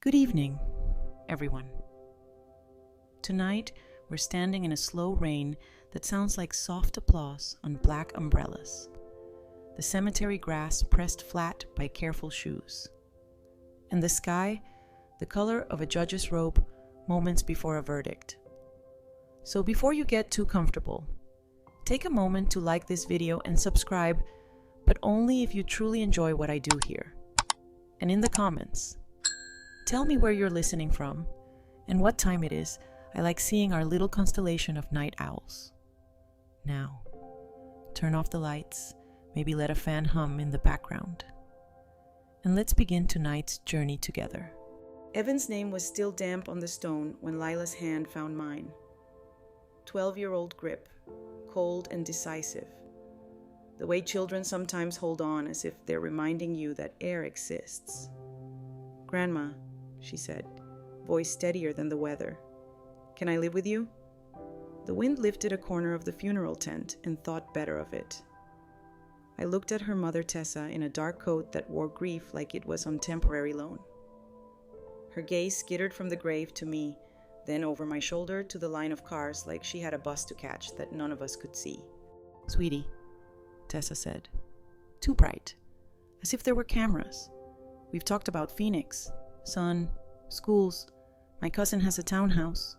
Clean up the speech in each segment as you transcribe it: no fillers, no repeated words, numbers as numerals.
Good evening, everyone. Tonight, we're standing in a slow rain that sounds like soft applause on black umbrellas. The cemetery grass pressed flat by careful shoes. And the sky, the color of a judge's robe moments before a verdict. So before you get too comfortable, take a moment to like this video and subscribe, but only if you truly enjoy what I do here. And in the comments, tell me where you're listening from and what time it is. I like seeing our little constellation of night owls. Now, turn off the lights, maybe let a fan hum in the background. And let's begin tonight's journey together. Evan's name was still damp on the stone when Lila's hand found mine. 12-year-old grip, cold and decisive. The way children sometimes hold on as if they're reminding you that air exists. "Grandma," she said, voice steadier than the weather. "Can I live with you?" The wind lifted a corner of the funeral tent and thought better of it. I looked at her mother Tessa in a dark coat that wore grief like it was on temporary loan. Her gaze skittered from the grave to me, then over my shoulder to the line of cars like she had a bus to catch that none of us could see. "Sweetie," Tessa said, "too bright, as if there were cameras. We've talked about Phoenix, sun, schools. My cousin has a townhouse."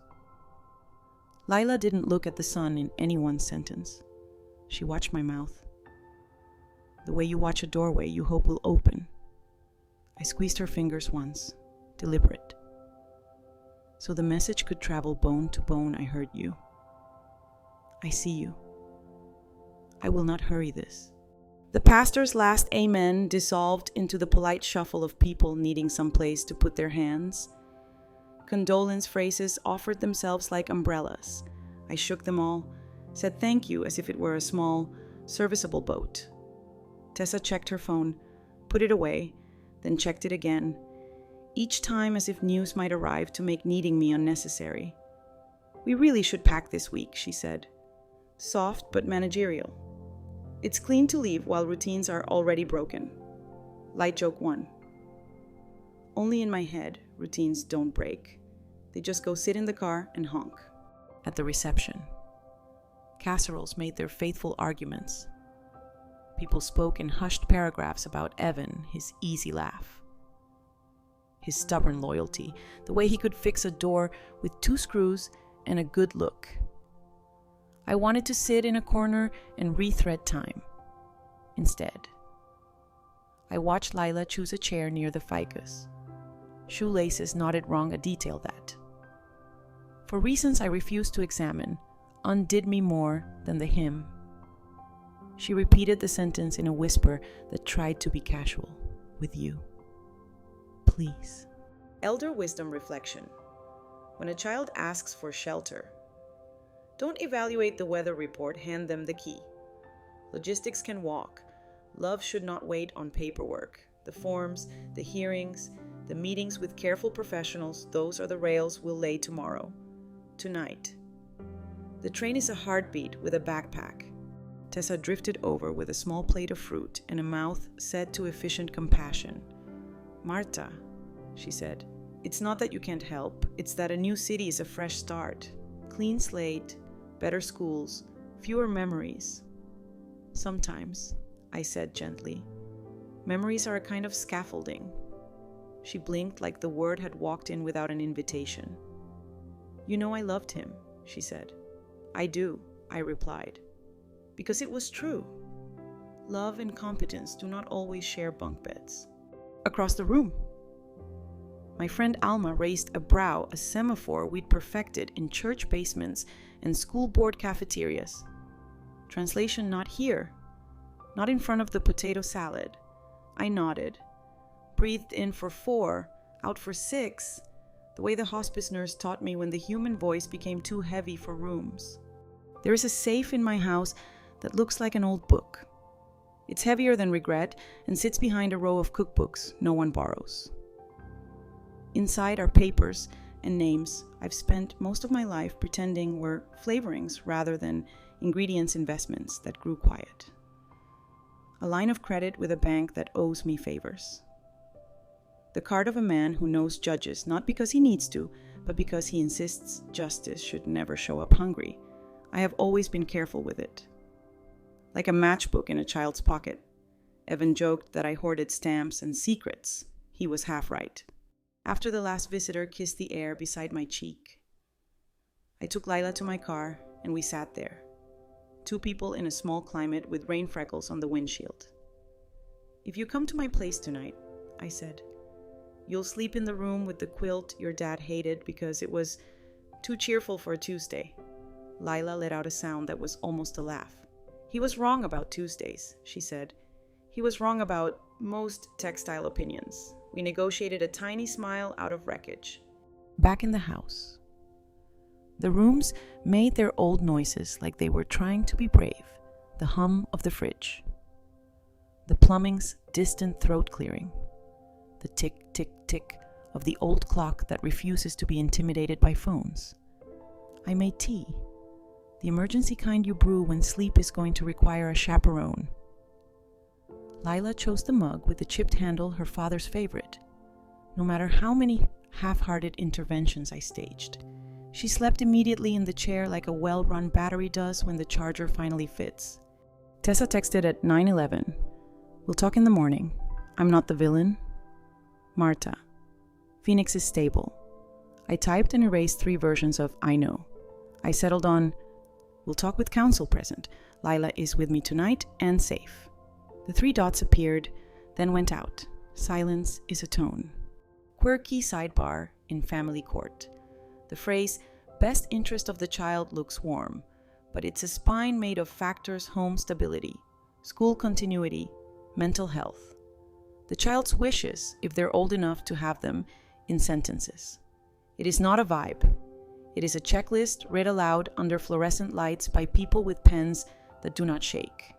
Lila didn't look at the sun in anyone's sentence. She watched my mouth. The way you watch a doorway you hope will open. I squeezed her fingers once, deliberate. So the message could travel bone to bone. I heard you. I see you. I will not hurry this. The pastor's last amen dissolved into the polite shuffle of people needing some place to put their hands. Condolence phrases offered themselves like umbrellas. I shook them all, said thank you as if it were a small, serviceable boat. Tessa checked her phone, put it away, then checked it again, each time as if news might arrive to make needing me unnecessary. "We really should pack this week," she said. Soft but managerial. "It's clean to leave while routines are already broken." Light joke 1. Only in my head, routines don't break. They just go sit in the car and honk. At the reception, casseroles made their faithful arguments. People spoke in hushed paragraphs about Evan, his easy laugh, his stubborn loyalty, the way he could fix a door with 2 screws and a good look. I wanted to sit in a corner and rethread time. Instead, I watched Lila choose a chair near the ficus. Shoelaces knotted wrong, a detail that, for reasons I refused to examine, undid me more than the hymn. She repeated the sentence in a whisper that tried to be casual. "With you. Please." Elder wisdom reflection. When a child asks for shelter, don't evaluate the weather report, hand them the key. Logistics can walk. Love should not wait on paperwork. The forms, the hearings, the meetings with careful professionals, those are the rails we'll lay tomorrow. Tonight. The train is a heartbeat with a backpack. Tessa drifted over with a small plate of fruit and a mouth set to efficient compassion. "Marta," she said, "it's not that you can't help, it's that a new city is a fresh start. Clean slate, better schools, fewer memories." "Sometimes," I said gently, "memories are a kind of scaffolding." She blinked like the word had walked in without an invitation. "You know I loved him," she said. "I do," I replied. Because it was true. Love and competence do not always share bunk beds. Across the room, my friend Alma raised a brow, a semaphore we'd perfected in church basements and school board cafeterias. Translation: not here. Not in front of the potato salad. I nodded. Breathed in for 4, out for 6, the way the hospice nurse taught me when the human voice became too heavy for rooms. There is a safe in my house that looks like an old book. It's heavier than regret and sits behind a row of cookbooks no one borrows. Inside are papers and names I've spent most of my life pretending were flavorings rather than ingredients investments that grew quiet. A line of credit with a bank that owes me favors. The card of a man who knows judges, not because he needs to, but because he insists justice should never show up hungry. I have always been careful with it. Like a matchbook in a child's pocket. Evan joked that I hoarded stamps and secrets. He was half right. After the last visitor kissed the air beside my cheek, I took Lila to my car and we sat there. Two people in a small climate with rain freckles on the windshield. "If you come to my place tonight," I said, "you'll sleep in the room with the quilt your dad hated because it was too cheerful for a Tuesday." Lila let out a sound that was almost a laugh. "He was wrong about Tuesdays," she said. "He was wrong about most textile opinions." We negotiated a tiny smile out of wreckage. Back in the house. The rooms made their old noises like they were trying to be brave. The hum of the fridge. The plumbing's distant throat clearing. The tick, tick, tick of the old clock that refuses to be intimidated by phones. I made tea. The emergency kind you brew when sleep is going to require a chaperone. Lila chose the mug with the chipped handle, her father's favorite. No matter how many half-hearted interventions I staged, she slept immediately in the chair like a well-run battery does when the charger finally fits. Tessa texted at 9:11. "We'll talk in the morning. I'm not the villain. Marta. Phoenix is stable." I typed and erased 3 versions of "I know." I settled on, "We'll talk with counsel present. Lila is with me tonight and safe." The 3 dots appeared, then went out. Silence is a tone. Quirky sidebar in family court. The phrase, "best interest of the child," looks warm, but it's a spine made of factors: home stability, school continuity, mental health. The child's wishes, if they're old enough to have them, in sentences. It is not a vibe. It is a checklist read aloud under fluorescent lights by people with pens that do not shake.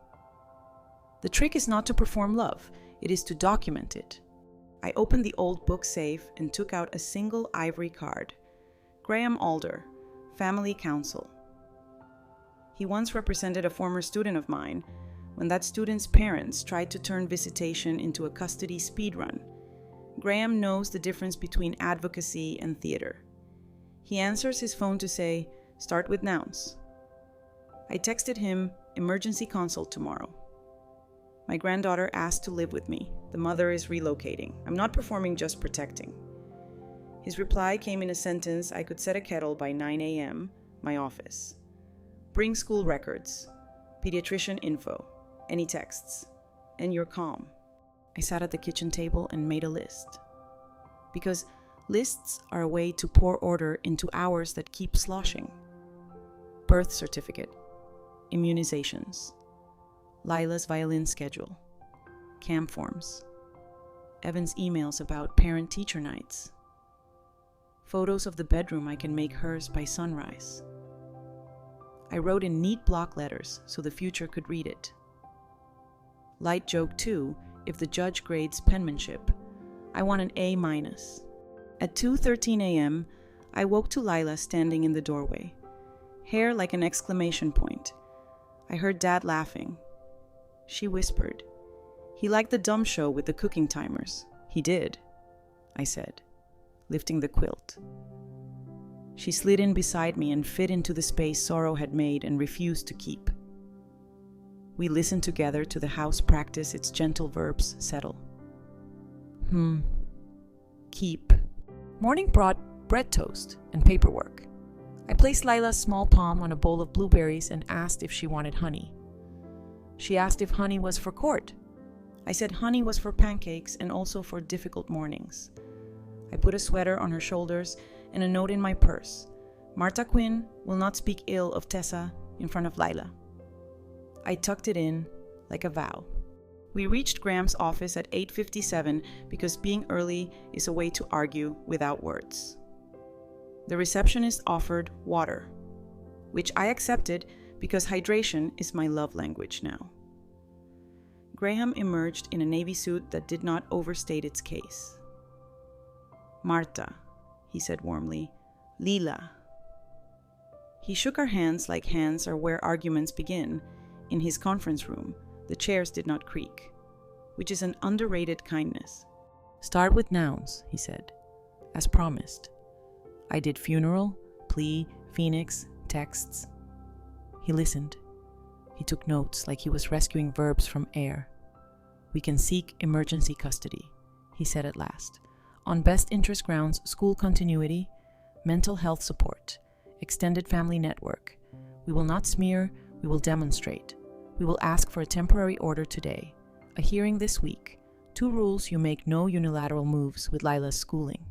The trick is not to perform love, it is to document it. I opened the old book safe and took out a single ivory card. Graham Alder, Family Counsel. He once represented a former student of mine when that student's parents tried to turn visitation into a custody speedrun. Graham knows the difference between advocacy and theater. He answers his phone to say, "Start with nouns." I texted him, "Emergency consult tomorrow." My granddaughter asked to live with me. The mother is relocating. I'm not performing, just protecting. His reply came in a sentence I could set a kettle by 9 a.m., my office. Bring school records. Pediatrician info. Any texts. And you're calm. I sat at the kitchen table and made a list. Because lists are a way to pour order into hours that keep sloshing. Birth certificate. Immunizations. Lila's violin schedule. Camp forms. Evan's emails about parent-teacher nights. Photos of the bedroom I can make hers by sunrise. I wrote in neat block letters so the future could read it. Light joke too, if the judge grades penmanship. I want an A-. At 2:13 a.m., I woke to Lila standing in the doorway. Hair like an exclamation point. I heard Dad laughing. She whispered, "He liked the dumb show with the cooking timers." "He did," I said, lifting the quilt. She slid in beside me and fit into the space sorrow had made and refused to keep. We listened together to the house practice its gentle verbs settle. Keep. Morning brought bread toast and paperwork. I placed Lila's small palm on a bowl of blueberries and asked if she wanted honey. She asked if honey was for court. I said honey was for pancakes and also for difficult mornings. I put a sweater on her shoulders and a note in my purse. Marta Quinn will not speak ill of Tessa in front of Lila. I tucked it in like a vow. We reached Graham's office at 8:57 because being early is a way to argue without words. The receptionist offered water, which I accepted because hydration is my love language now. Graham emerged in a navy suit that did not overstate its case. "Marta," he said warmly. "Lila." He shook our hands like hands are where arguments begin. In his conference room, the chairs did not creak, which is an underrated kindness. Start with nouns, he said, as promised. I did funeral, plea, phoenix, texts. He listened. He took notes like he was rescuing verbs from air. We can seek emergency custody, he said at last, on best interest grounds, school continuity, mental health support, extended family network. We will not smear, we will demonstrate. We will ask for a temporary order today, a hearing this week. 2 rules: you make no unilateral moves with Lila's schooling,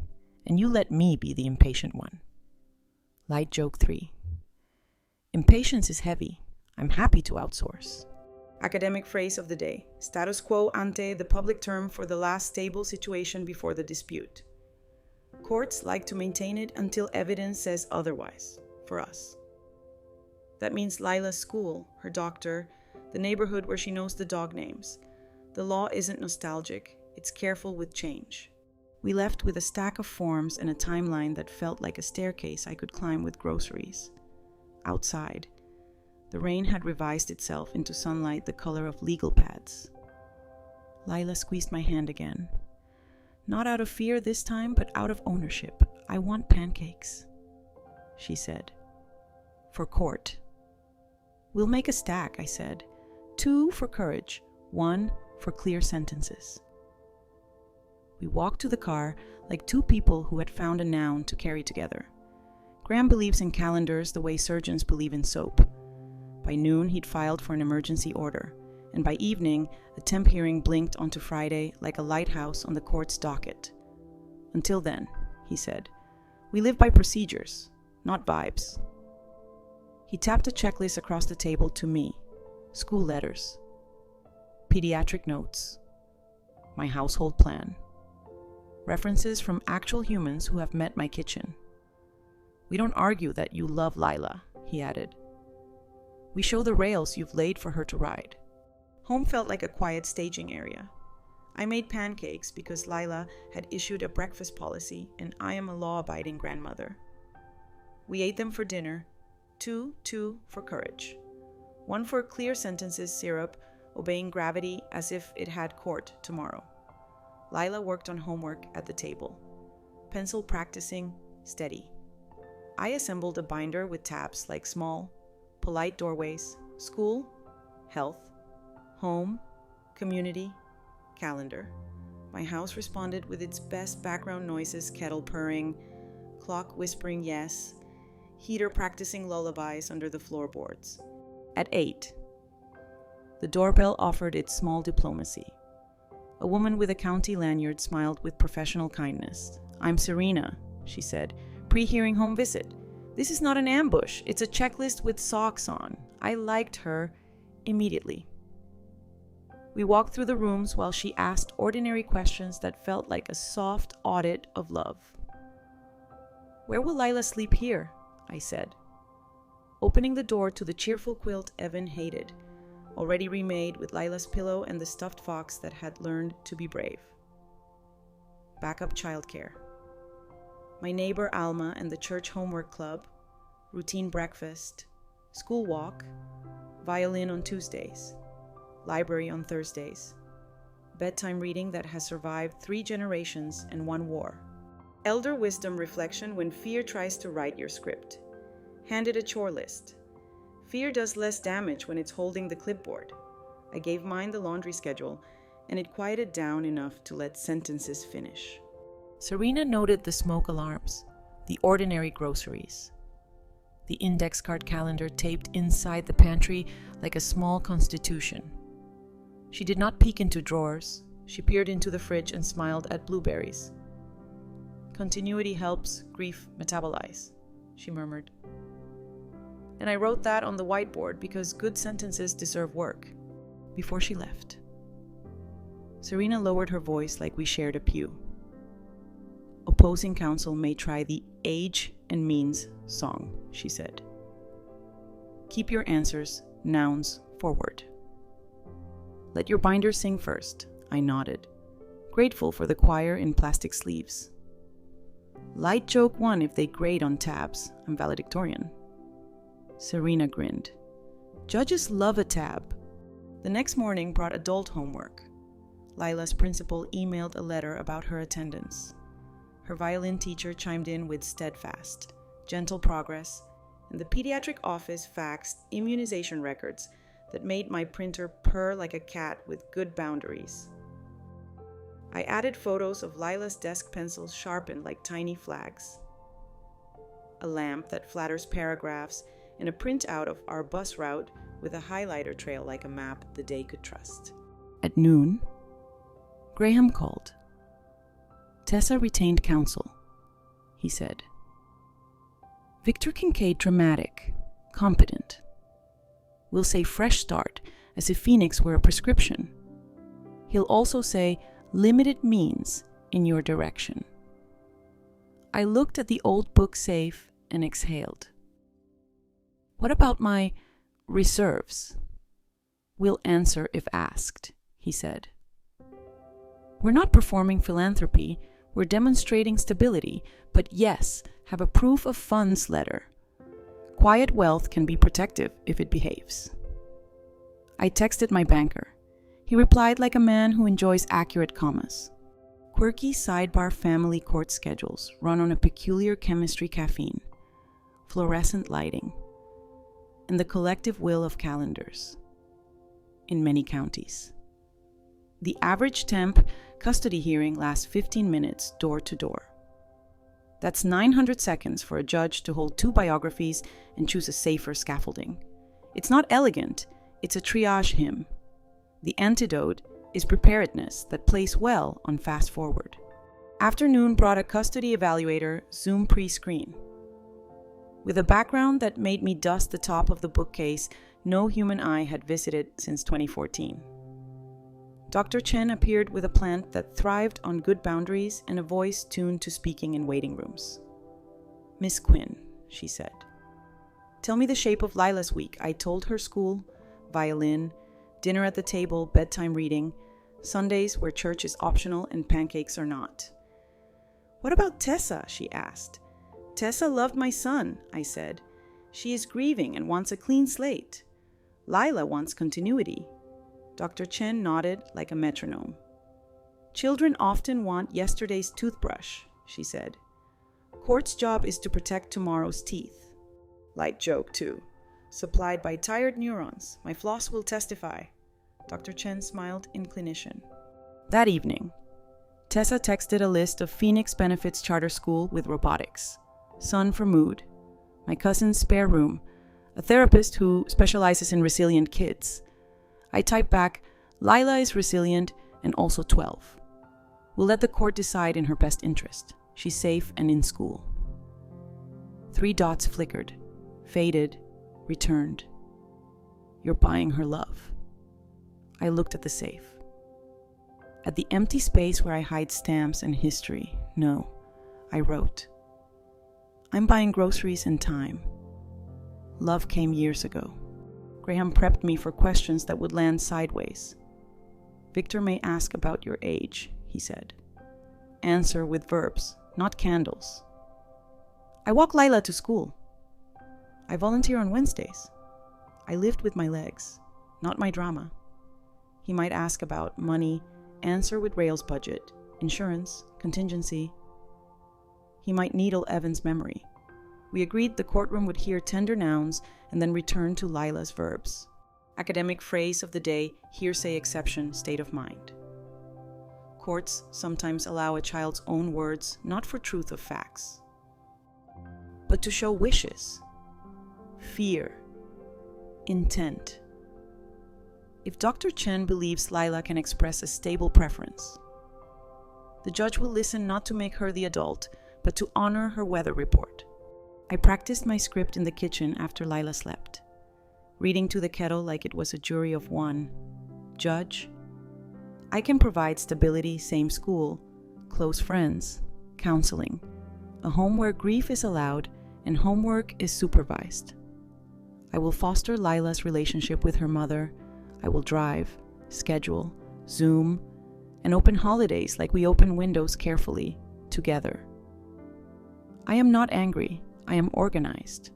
and you let me be the impatient one. Light joke 3. Impatience is heavy. I'm happy to outsource. Academic phrase of the day: status quo ante, the public term for the last stable situation before the dispute. Courts like to maintain it until evidence says otherwise, for us. That means Lila's school, her doctor, the neighborhood where she knows the dog names. The law isn't nostalgic, it's careful with change. We left with a stack of forms and a timeline that felt like a staircase I could climb with groceries. Outside, the rain had revised itself into sunlight the color of legal pads. Lila squeezed my hand again. Not out of fear this time, but out of ownership. I want pancakes, she said. For court. We'll make a stack, I said. 2 for courage, 1 for clear sentences. We walked to the car like 2 people who had found a noun to carry together. Graham believes in calendars the way surgeons believe in soap. By noon, he'd filed for an emergency order, and by evening, a temp hearing blinked onto Friday like a lighthouse on the court's docket. Until then, he said, we live by procedures, not vibes. He tapped a checklist across the table to me. School letters, pediatric notes, my household plan, references from actual humans who have met my kitchen. We don't argue that you love Lila, he added. We show the rails you've laid for her to ride. Home felt like a quiet staging area. I made pancakes because Lila had issued a breakfast policy and I am a law-abiding grandmother. We ate them for dinner, 2 for courage. 1 for clear sentences syrup, obeying gravity as if it had court tomorrow. Lila worked on homework at the table. Pencil practicing, steady. I assembled a binder with tabs like small, polite doorways, school, health, home, community, calendar. My house responded with its best background noises: kettle purring, clock whispering yes, heater practicing lullabies under the floorboards. At 8, the doorbell offered its small diplomacy. A woman with a county lanyard smiled with professional kindness. I'm Serena, she said, pre-hearing home visit. This is not an ambush, it's a checklist with socks on. I liked her immediately. We walked through the rooms while she asked ordinary questions that felt like a soft audit of love. Where will Lila sleep here? I said, opening the door to the cheerful quilt Evan hated, already remade with Lila's pillow and the stuffed fox that had learned to be brave. Backup childcare. My neighbor Alma and the church homework club, routine breakfast, school walk, violin on Tuesdays, library on Thursdays, bedtime reading that has survived 3 generations and 1 war. Elder wisdom reflection when fear tries to write your script. Handed a chore list. Fear does less damage when it's holding the clipboard. I gave mine the laundry schedule, and it quieted down enough to let sentences finish. Serena noted the smoke alarms, the ordinary groceries, the index card calendar taped inside the pantry like a small constitution. She did not peek into drawers. She peered into the fridge and smiled at blueberries. Continuity helps grief metabolize, she murmured. And I wrote that on the whiteboard because good sentences deserve work. Before she left, Serena lowered her voice like we shared a pew. Opposing counsel may try the age and means song, she said. Keep your answers, nouns, forward. Let your binder sing first, I nodded, grateful for the choir in plastic sleeves. Light joke 1 if they grade on tabs, I'm valedictorian. Serena grinned. Judges love a tab. The next morning brought adult homework. Lila's principal emailed a letter about her attendance. Her violin teacher chimed in with steadfast, gentle progress, and the pediatric office faxed immunization records that made my printer purr like a cat with good boundaries. I added photos of Lila's desk pencils sharpened like tiny flags, a lamp that flatters paragraphs, and a printout of our bus route with a highlighter trail like a map the day could trust. At noon, Graham called. "Tessa retained counsel," he said. "Victor Kincaid dramatic, competent. We'll say fresh start, as if Phoenix were a prescription. He'll also say limited means in your direction." I looked at the old book safe and exhaled. "What about my reserves?" "We'll answer if asked," he said. "We're not performing philanthropy, we're demonstrating stability, but yes, have a proof of funds letter. Quiet wealth can be protective if it behaves." I texted my banker. He replied like a man who enjoys accurate commas. Quirky sidebar family court schedules run on a peculiar chemistry caffeine, fluorescent lighting, and the collective will of calendars in many counties. The average temp custody hearing lasts 15 minutes door to door. That's 900 seconds for a judge to hold 2 biographies and choose a safer scaffolding. It's not elegant, it's a triage hymn. The antidote is preparedness that plays well on fast forward. Afternoon brought a custody evaluator Zoom pre-screen. With a background that made me dust the top of the bookcase no human eye had visited since 2014. Dr. Chen appeared with a plant that thrived on good boundaries and a voice tuned to speaking in waiting rooms. "Miss Quinn," she said, "tell me the shape of Lila's week." I told her school, violin, dinner at the table, bedtime reading, Sundays where church is optional and pancakes are not. "What about Tessa?" she asked. "Tessa loved my son," I said. "She is grieving and wants a clean slate. Lila wants continuity." Dr. Chen nodded like a metronome. "Children often want yesterday's toothbrush," she said. "Court's job is to protect tomorrow's teeth." Light joke, too. Supplied by tired neurons. My floss will testify. Dr. Chen smiled in clinician. That evening, Tessa texted a list of Phoenix Benefits Charter School with robotics, Sun for mood, my cousin's spare room, a therapist who specializes in resilient kids. I typed back, "Lila is resilient and also 12. We'll let the court decide in her best interest. She's safe and in school." 3 dots flickered, faded, returned. "You're buying her love." I looked at the safe. At the empty space where I hide stamps and history, no, I wrote, "I'm buying groceries and time. Love came years ago." Graham prepped me for questions that would land sideways. "Victor may ask about your age," he said. "Answer with verbs, not candles." "I walk Lila to school." "I volunteer on Wednesdays." "I lived with my legs, not my drama." He might ask about money, answer with Rail's budget, insurance, contingency. He might needle Evan's memory. We agreed the courtroom would hear tender nouns and then return to Lila's verbs. Academic phrase of the day, hearsay exception, state of mind. Courts sometimes allow a child's own words not for truth of facts, but to show wishes, fear, intent. If Dr. Chen believes Lila can express a stable preference, the judge will listen not to make her the adult, but to honor her weather report. I practiced my script in the kitchen after Lila slept, reading to the kettle like it was a jury of one. Judge, I can provide stability, same school, close friends, counseling, a home where grief is allowed and homework is supervised. I will foster Lila's relationship with her mother. I will drive, schedule, Zoom, and open holidays like we open windows carefully, together. I am not angry, I am organized.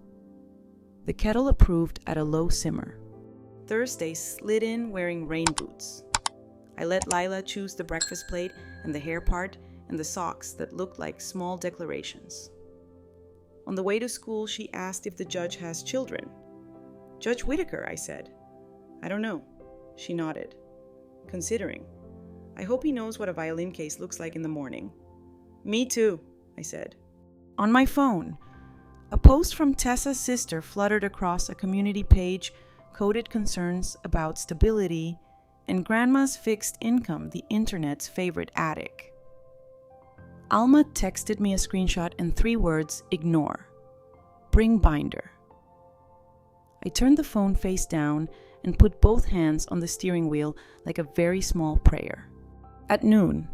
The kettle approved at a low simmer. Thursday slid in wearing rain boots. I let Lila choose the breakfast plate and the hair part and the socks that looked like small declarations. On the way to school, she asked if the judge has children. "Judge Whitaker," I said. "I don't know." She nodded. "Considering. I hope he knows what a violin case looks like in the morning." "Me too," I said. On my phone, a post from Tessa's sister fluttered across a community page coded concerns about stability and Grandma's fixed income, the internet's favorite addict. Alma texted me a screenshot and 3 words: ignore. Bring binder. I turned the phone face down and put both hands on the steering wheel like a very small prayer. At noon,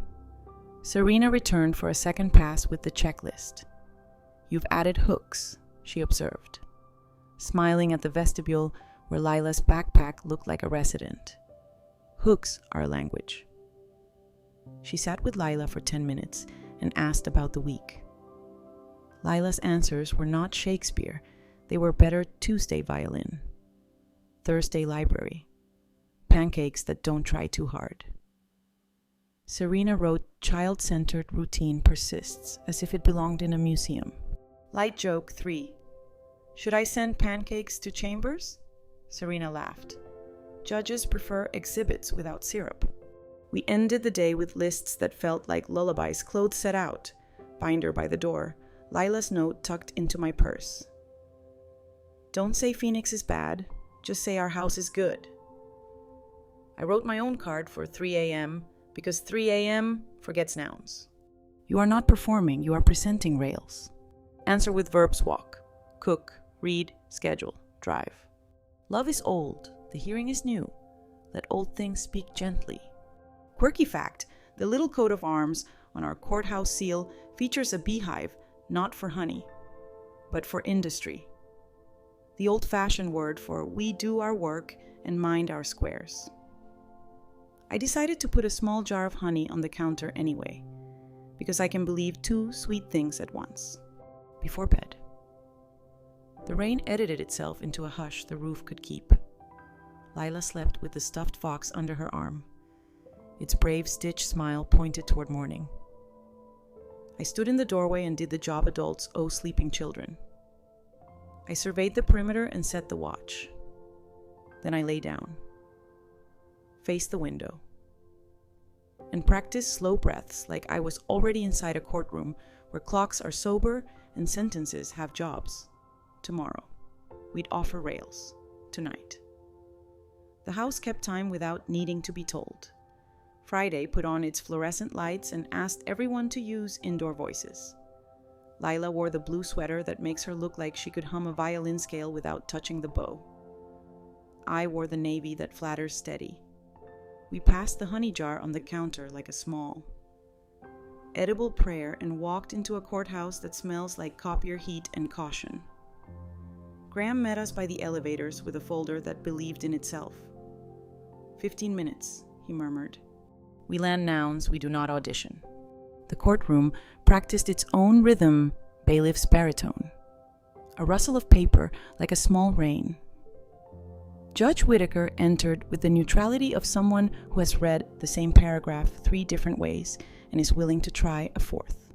Serena returned for a second pass with the checklist. "You've added hooks," she observed, smiling at the vestibule where Lila's backpack looked like a resident. "Hooks are a language." She sat with Lila for 10 minutes and asked about the week. Lila's answers were not Shakespeare. They were better Tuesday violin, Thursday library, pancakes that don't try too hard. Serena wrote child-centered routine persists as if it belonged in a museum. Light joke 3. Should I send pancakes to Chambers? Serena laughed. Judges prefer exhibits without syrup. We ended the day with lists that felt like lullabies, clothes set out, binder by the door, Lila's note tucked into my purse. "Don't say Phoenix is bad, just say our house is good." I wrote my own card for 3 a.m. because 3 a.m. forgets nouns. You are not performing, you are presenting rails. Answer with verbs: walk, cook, read, schedule, drive. Love is old, the hearing is new. Let old things speak gently. Quirky fact, the little coat of arms on our courthouse seal features a beehive, not for honey, but for industry. The old-fashioned word for we do our work and mind our squares. I decided to put a small jar of honey on the counter anyway, because I can believe 2 sweet things at once. Before bed. The rain edited itself into a hush the roof could keep. Lila slept with the stuffed fox under her arm. Its brave stitch smile pointed toward morning. I stood in the doorway and did the job adults owe sleeping children. I surveyed the perimeter and set the watch. Then I lay down, faced the window, and practiced slow breaths like I was already inside a courtroom where clocks are sober and sentences have jobs. Tomorrow, we'd offer rails. Tonight. The house kept time without needing to be told. Friday put on its fluorescent lights and asked everyone to use indoor voices. Lila wore the blue sweater that makes her look like she could hum a violin scale without touching the bow. I wore the navy that flatters steady. We passed the honey jar on the counter like a small, edible prayer and walked into a courthouse that smells like copier heat and caution. Graham met us by the elevators with a folder that believed in itself. 15 minutes, he murmured. We land nouns, we do not audition. The courtroom practiced its own rhythm, bailiff's baritone. A rustle of paper like a small rain. Judge Whitaker entered with the neutrality of someone who has read the same paragraph 3 different ways and is willing to try a 4th.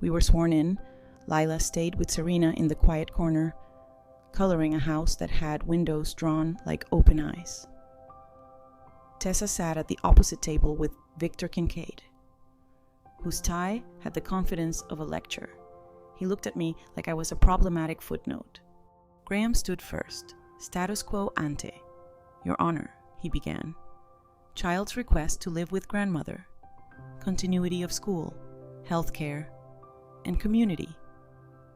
We were sworn in. Lila stayed with Serena in the quiet corner, coloring a house that had windows drawn like open eyes. Tessa sat at the opposite table with Victor Kincaid, whose tie had the confidence of a lecture. He looked at me like I was a problematic footnote. Graham stood first. Status quo ante. Your Honor, he began. Child's request to live with grandmother. Continuity of school, health care, and community.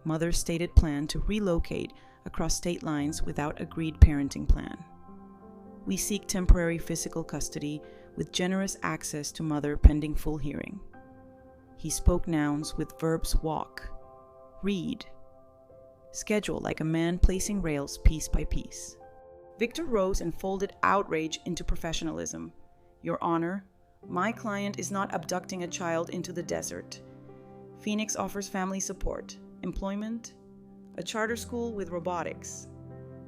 Mother's stated plan to relocate across state lines without agreed parenting plan. We seek temporary physical custody with generous access to mother pending full hearing. He spoke nouns with verbs walk, read, schedule like a man placing rails piece by piece. Victor rose and folded outrage into professionalism. Your Honor, my client is not abducting a child into the desert. Phoenix offers family support, employment, a charter school with robotics,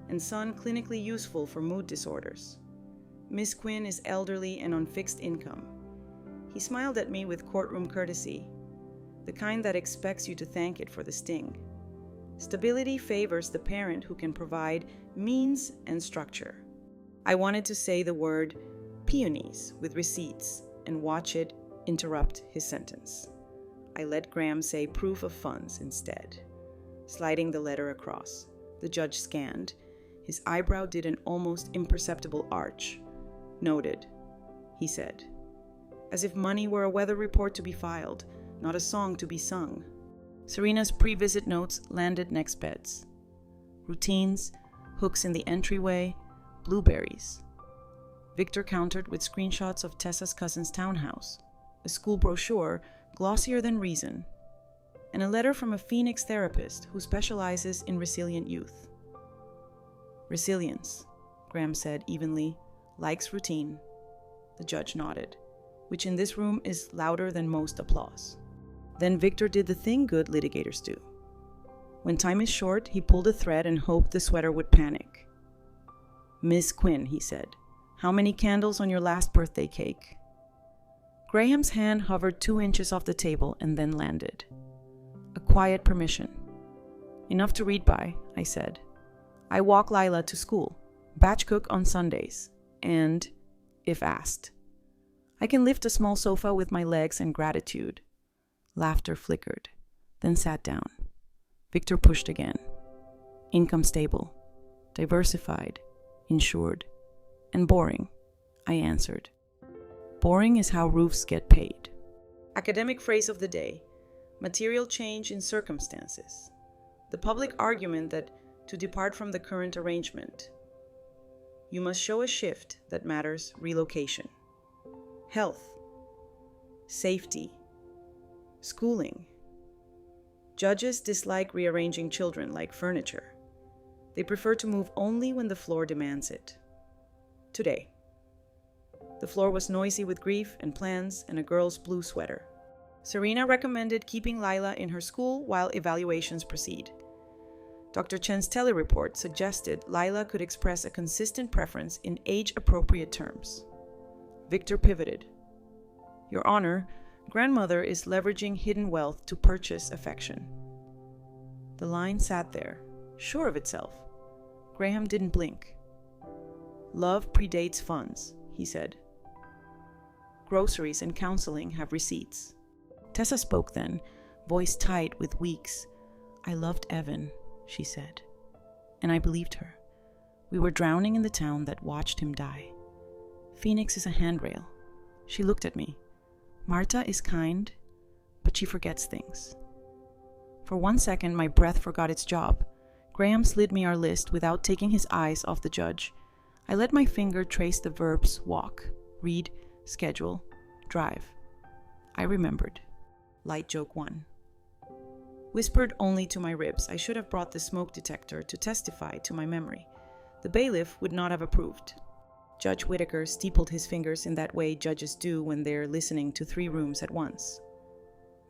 and son clinically useful for mood disorders. Miss Quinn is elderly and on fixed income. He smiled at me with courtroom courtesy, the kind that expects you to thank it for the sting. Stability favors the parent who can provide means and structure. I wanted to say the word peonies with receipts and watch it interrupt his sentence. I let Graham say proof of funds instead. Sliding the letter across, the judge scanned. His eyebrow did an almost imperceptible arch. Noted, he said, as if money were a weather report to be filed, not a song to be sung. Serena's pre-visit notes landed next beds. Routines, hooks in the entryway, blueberries. Victor countered with screenshots of Tessa's cousin's townhouse, a school brochure glossier than reason, and a letter from a Phoenix therapist who specializes in resilient youth. Resilience, Graham said evenly, likes routine. The judge nodded, which in this room is louder than most applause. Then Victor did the thing good litigators do. When time is short, he pulled a thread and hoped the sweater would panic. Miss Quinn, he said, how many candles on your last birthday cake? Graham's hand hovered 2 inches off the table and then landed. A quiet permission. Enough to read by, I said. I walk Lila to school, batch cook on Sundays, and, if asked, I can lift a small sofa with my legs and gratitude. Laughter flickered, then sat down. Victor pushed again. Income stable, diversified, insured, and boring, I answered. Boring is how roofs get paid. Academic phrase of the day, material change in circumstances. The public argument that to depart from the current arrangement, you must show a shift that matters relocation. Health, safety, schooling. Judges dislike rearranging children like furniture. They prefer to move only when the floor demands it. Today, the floor was noisy with grief and plans and a girl's blue sweater. Serena recommended keeping Lila in her school while evaluations proceed. Dr. Chen's telereport suggested Lila could express a consistent preference in age-appropriate terms. Victor pivoted. Your Honor, grandmother is leveraging hidden wealth to purchase affection. The line sat there, sure of itself. Graham didn't blink. Love predates funds, he said. Groceries and counseling have receipts. Tessa spoke then, voice tight with weeks. I loved Evan, she said. And I believed her. We were drowning in the town that watched him die. Phoenix is a handrail. She looked at me. Marta is kind, but she forgets things. For 1 second, my breath forgot its job. Graham slid me our list without taking his eyes off the judge. I let my finger trace the verbs walk, read, schedule, drive. I remembered. Light joke 1. Whispered only to my ribs, I should have brought the smoke detector to testify to my memory. The bailiff would not have approved. Judge Whitaker steepled his fingers in that way judges do when they're listening to 3 rooms at once.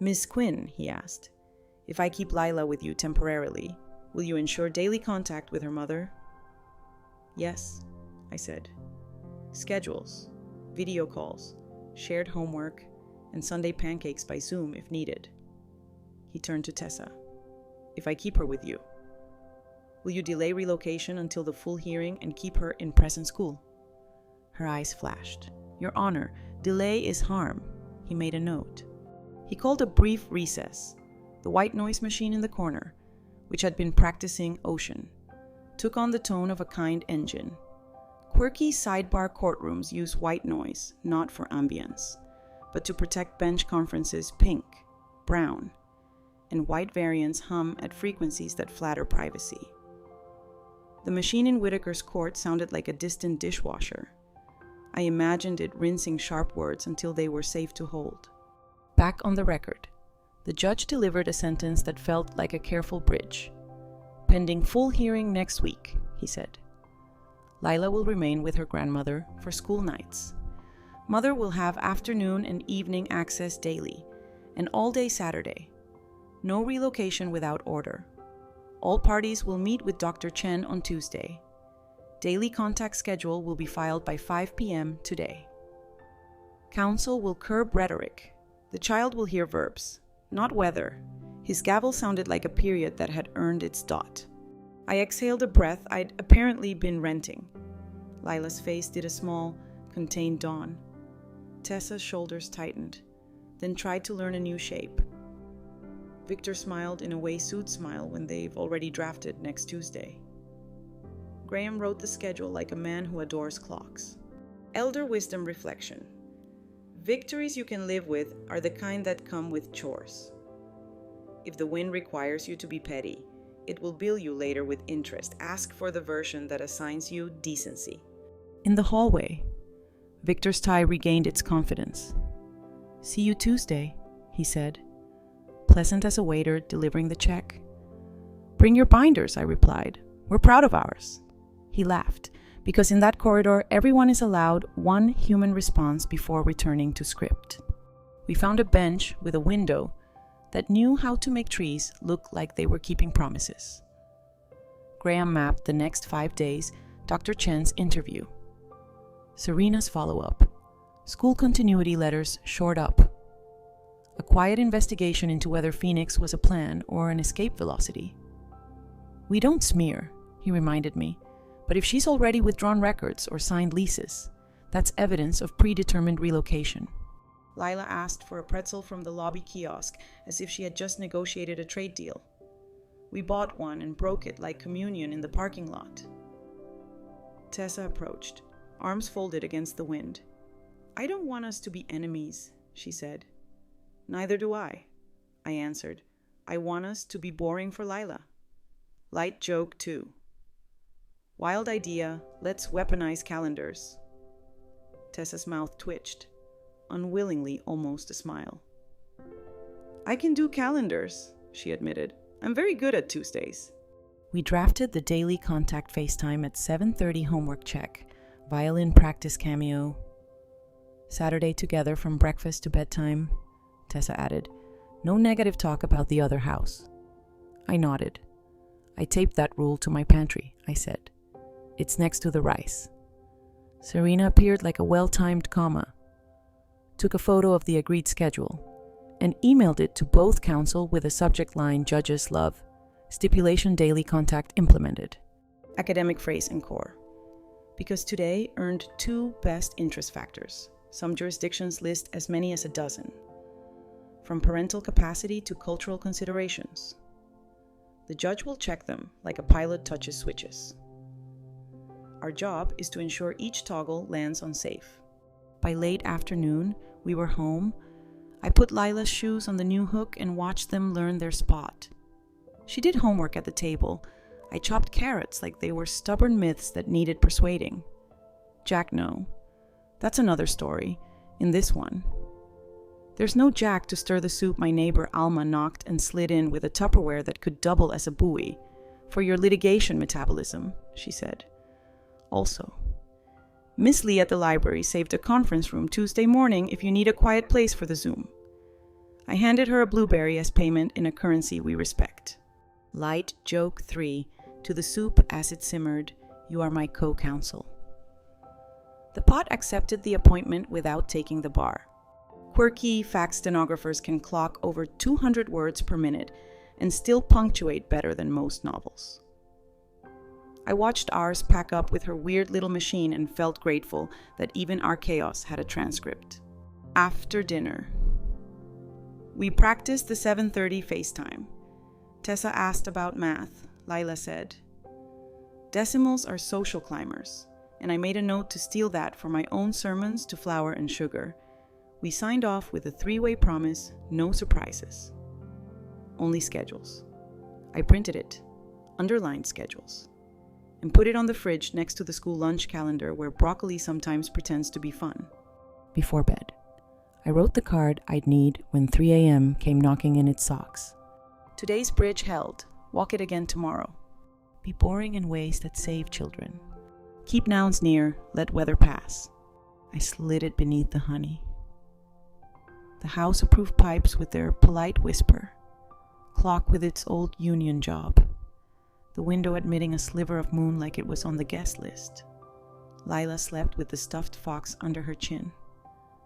Miss Quinn, he asked, if I keep Lila with you temporarily, will you ensure daily contact with her mother? Yes, I said. Schedules, video calls, shared homework, and Sunday pancakes by Zoom if needed. He turned to Tessa. If I keep her with you, will you delay relocation until the full hearing and keep her in present school? Her eyes flashed. Your Honor, delay is harm. He made a note. He called a brief recess. The white noise machine in the corner, which had been practicing Ocean, took on the tone of a kind engine. Quirky sidebar courtrooms use white noise, not for ambience, but to protect bench conferences pink, brown, and white variants hum at frequencies that flatter privacy. The machine in Whitaker's court sounded like a distant dishwasher. I imagined it rinsing sharp words until they were safe to hold. Back on the record, the judge delivered a sentence that felt like a careful bridge. Pending full hearing next week, he said. Lila will remain with her grandmother for school nights. Mother will have afternoon and evening access daily, and all day Saturday. No relocation without order. All parties will meet with Dr. Chen on Tuesday. Daily contact schedule will be filed by 5 p.m. today. Counsel will curb rhetoric. The child will hear verbs, not whether. His gavel sounded like a period that had earned its dot. I exhaled a breath I'd apparently been renting. Lila's face did a small, contained dawn. Tessa's shoulders tightened, then tried to learn a new shape. Victor smiled in a way suits smile when they've already drafted next Tuesday. Graham wrote the schedule like a man who adores clocks. Elder wisdom reflection. Victories you can live with are the kind that come with chores. If the win requires you to be petty, it will bill you later with interest. Ask for the version that assigns you decency. In the hallway, Victor's tie regained its confidence. "See you Tuesday," he said, pleasant as a waiter delivering the check. "Bring your binders," I replied. "We're proud of ours." He laughed, because in that corridor, everyone is allowed one human response before returning to script. We found a bench with a window that knew how to make trees look like they were keeping promises. Graham mapped the next 5 days, Dr. Chen's interview. Serena's follow-up. School continuity letters shored up. A quiet investigation into whether Phoenix was a plan or an escape velocity. "We don't smear," he reminded me, "but if she's already withdrawn records or signed leases, that's evidence of predetermined relocation." Lila asked for a pretzel from the lobby kiosk as if she had just negotiated a trade deal. We bought one and broke it like communion in the parking lot. Tessa approached, arms folded against the wind. "I don't want us to be enemies," she said. "Neither do I answered. "I want us to be boring for Lila." Light joke, too. Wild idea, let's weaponize calendars. Tessa's mouth twitched, unwillingly almost a smile. "I can do calendars," she admitted. "I'm very good at Tuesdays." We drafted the daily contact FaceTime at 7:30 homework check, violin practice cameo. Saturday together from breakfast to bedtime, Tessa added. No negative talk about the other house. I nodded. "I taped that rule to my pantry," I said. "It's next to the rice." Serena appeared like a well-timed comma, took a photo of the agreed schedule, and emailed it to both counsel with a subject line "Judges love," stipulation daily contact implemented. Academic phrase and core. Because today earned 2 best interest factors. Some jurisdictions list as many as a dozen. From parental capacity to cultural considerations. The judge will check them like a pilot touches switches. Our job is to ensure each toggle lands on safe. By late afternoon, we were home. I put Lila's shoes on the new hook and watched them learn their spot. She did homework at the table. I chopped carrots like they were stubborn myths that needed persuading. Jack, no. That's another story. In this one. There's no Jack to stir the soup my neighbor Alma knocked and slid in with a Tupperware that could double as a buoy. For your litigation metabolism, she said. Also, Miss Lee at the library saved a conference room Tuesday morning if you need a quiet place for the Zoom. I handed her a blueberry as payment in a currency we respect. Light joke 3, to the soup as it simmered, you are my co-counsel. The pot accepted the appointment without taking the bar. Quirky fact stenographers can clock over 200 words per minute and still punctuate better than most novels. I watched ours pack up with her weird little machine and felt grateful that even our chaos had a transcript. After dinner. We practiced the 7:30 FaceTime. Tessa asked about math. Lila said, "Decimals are social climbers," and I made a note to steal that for my own sermons to Flour and Sugar. We signed off with a 3-way promise, no surprises. Only schedules. I printed it, underlined schedules, and put it on the fridge next to the school lunch calendar where broccoli sometimes pretends to be fun. Before bed, I wrote the card I'd need when 3 a.m. came knocking in its socks. Today's bridge held. Walk it again tomorrow. Be boring in ways that save children. Keep nouns near, let weather pass. I slid it beneath the honey. The house approved pipes with their polite whisper. Clock with its old union job. the window admitting a sliver of moon like it was on the guest list. Lila slept with the stuffed fox under her chin,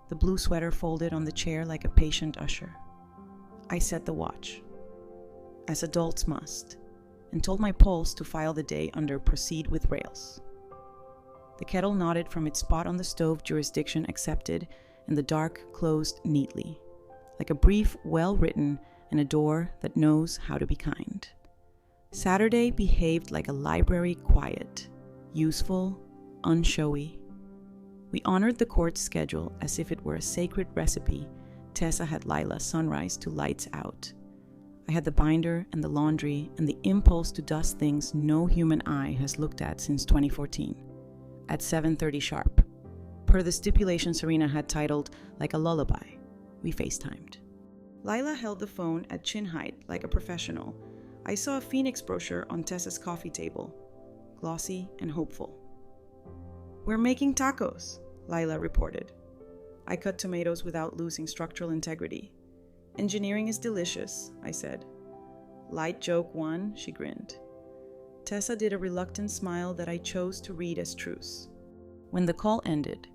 the blue sweater folded on the chair like a patient usher. I set the watch, as adults must, and told my pulse to file the day under Proceed with Rails. The kettle nodded from its spot on the stove, jurisdiction accepted, and the dark closed neatly, like a brief, well-written, and a door that knows how to be kind. Saturday behaved like a library, quiet, useful, unshowy. We honored the court's schedule as if it were a sacred recipe. Tessa had Lila sunrise to lights out. I had the binder and the laundry and the impulse to dust things no human eye has looked at since 2014. At 7:30 sharp, per the stipulation Serena had titled Like a Lullaby, we FaceTimed. Lila held the phone at chin height like a professional. I saw a Phoenix brochure on Tessa's coffee table, glossy and hopeful. "We're making tacos," Lila reported. I cut tomatoes without losing structural integrity. "Engineering is delicious," I said. "Light joke one," she grinned. Tessa did a reluctant smile that I chose to read as truce. When the call ended,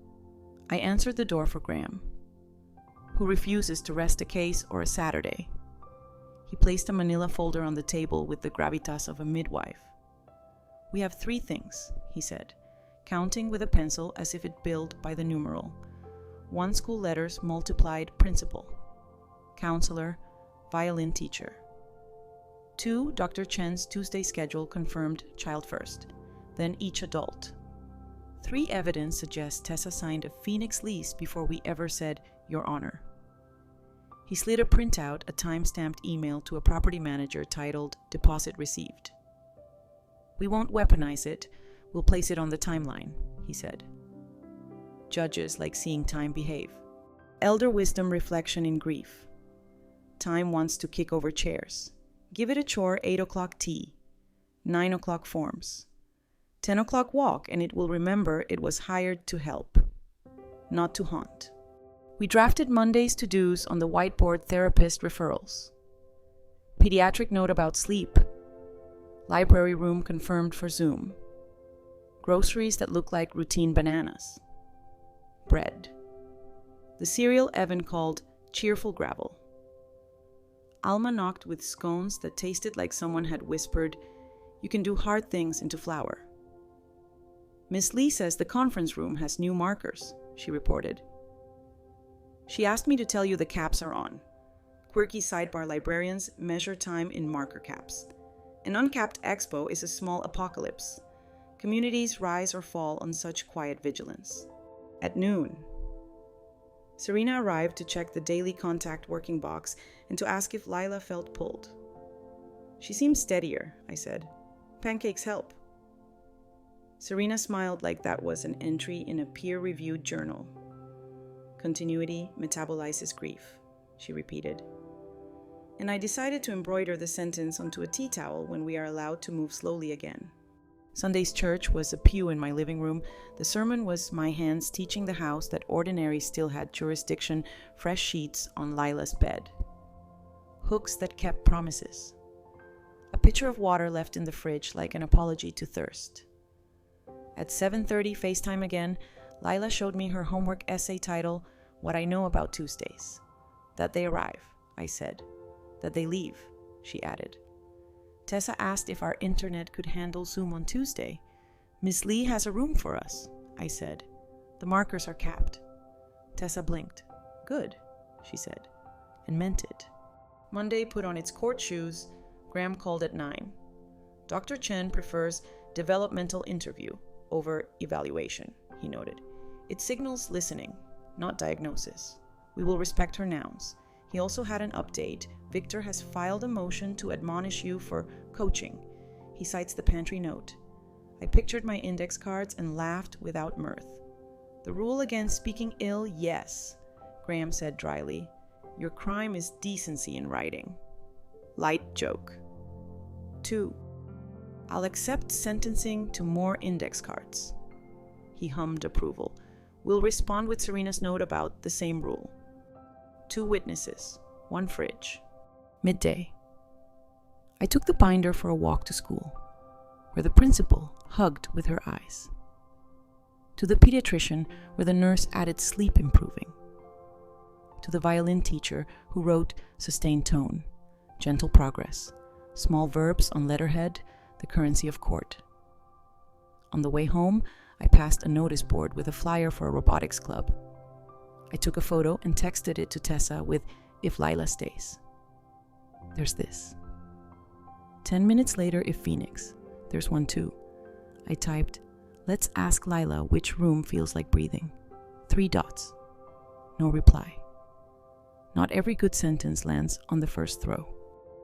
I answered the door for Graham, who refuses to rest a case or a Saturday. He placed a manila folder on the table with the gravitas of a midwife. "We have 3 things," he said, counting with a pencil as if it billed by the numeral. 1 school letters multiplied principal, counselor, violin teacher. 2, Dr. Chen's Tuesday schedule confirmed child first, then each adult. 3, evidence suggests Tessa signed a Phoenix lease before we ever said, "Your Honor." He slid a printout, a time-stamped email to a property manager titled Deposit Received. "We won't weaponize it, we'll place it on the timeline," he said. Judges like seeing time behave. Elder wisdom, reflection in grief. Time wants to kick over chairs. Give it a chore, 8 o'clock tea, 9 o'clock forms, 10 o'clock walk, and it will remember it was hired to help, not to haunt. We drafted Monday's to-dos on the whiteboard, therapist referrals. Pediatric note about sleep. Library room confirmed for Zoom. Groceries that look like routine bananas. Bread. The cereal Evan called cheerful gravel. Alma knocked with scones that tasted like someone had whispered, "You can do hard things into flour." "Miss Lee says the conference room has new markers," she reported. "She asked me to tell you the caps are on. Quirky sidebar librarians measure time in marker caps. An uncapped expo is a small apocalypse. Communities rise or fall on such quiet vigilance." At noon, Serena arrived to check the daily contact working box and to ask if Lila felt pulled. "She seems steadier," I said. "Pancakes help." Serena smiled like that was an entry in a peer-reviewed journal. "Continuity metabolizes grief," she repeated. And I decided to embroider the sentence onto a tea towel when we are allowed to move slowly again. Sunday's church was a pew in my living room. The sermon was my hands teaching the house that ordinary still had jurisdiction, fresh sheets on Lila's bed. Hooks that kept promises. A pitcher of water left in the fridge like an apology to thirst. At 7:30 FaceTime again, Lila showed me her homework essay title, What I Know About Tuesdays. "That they arrive," I said. "That they leave," she added. Tessa asked if our internet could handle Zoom on Tuesday. "Miss Lee has a room for us," I said. "The markers are capped." Tessa blinked. "Good," she said, and meant it. Monday put on its court shoes. Graham called at 9. "Dr. Chen prefers developmental interview over evaluation," he noted. "It signals listening, not diagnosis. We will respect her nouns." He also had an update. "Victor has filed a motion to admonish you for coaching." He cites the pantry note. I pictured my index cards and laughed without mirth. "The rule against speaking ill, yes," Graham said dryly. "Your crime is decency in writing." Light joke. 2. "I'll accept sentencing to more index cards." He hummed approval. "We'll respond with Serena's note about the same rule." 2 witnesses, 1 fridge. Midday. I took the binder for a walk to school. where the principal hugged with her eyes. To the pediatrician, where the nurse added sleep improving. To the violin teacher who wrote sustained tone, gentle progress, small verbs on letterhead, the currency of court. On the way home, I passed a notice board with a flyer for a robotics club. I took a photo and texted it to Tessa with, "If Lila stays." There's this. 10 minutes later, if Phoenix. There's one too. I typed, "Let's ask Lila which room feels like breathing." 3 dots. No reply. Not every good sentence lands on the first throw.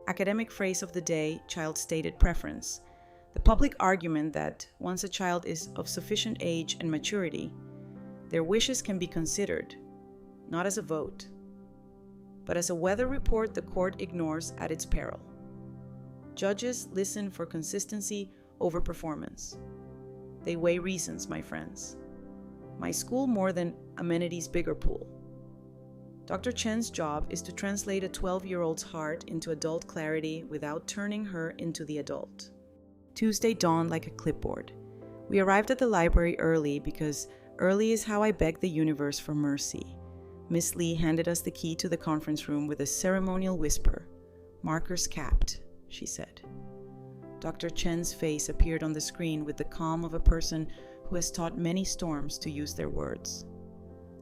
Academic phrase of the day, child-stated preference. The public argument that once a child is of sufficient age and maturity, their wishes can be considered, not as a vote, but as a weather report the court ignores at its peril. Judges listen for consistency over performance. They weigh reasons, my friends. My school more than amenities bigger pool. Dr. Chen's job is to translate a 12-year-old's heart into adult clarity without turning her into the adult. Tuesday dawned like a clipboard. We arrived at the library early because early is how I begged the universe for mercy. Miss Lee handed us the key to the conference room with a ceremonial whisper. "Markers capped," she said. Dr. Chen's face appeared on the screen with the calm of a person who has taught many storms to use their words.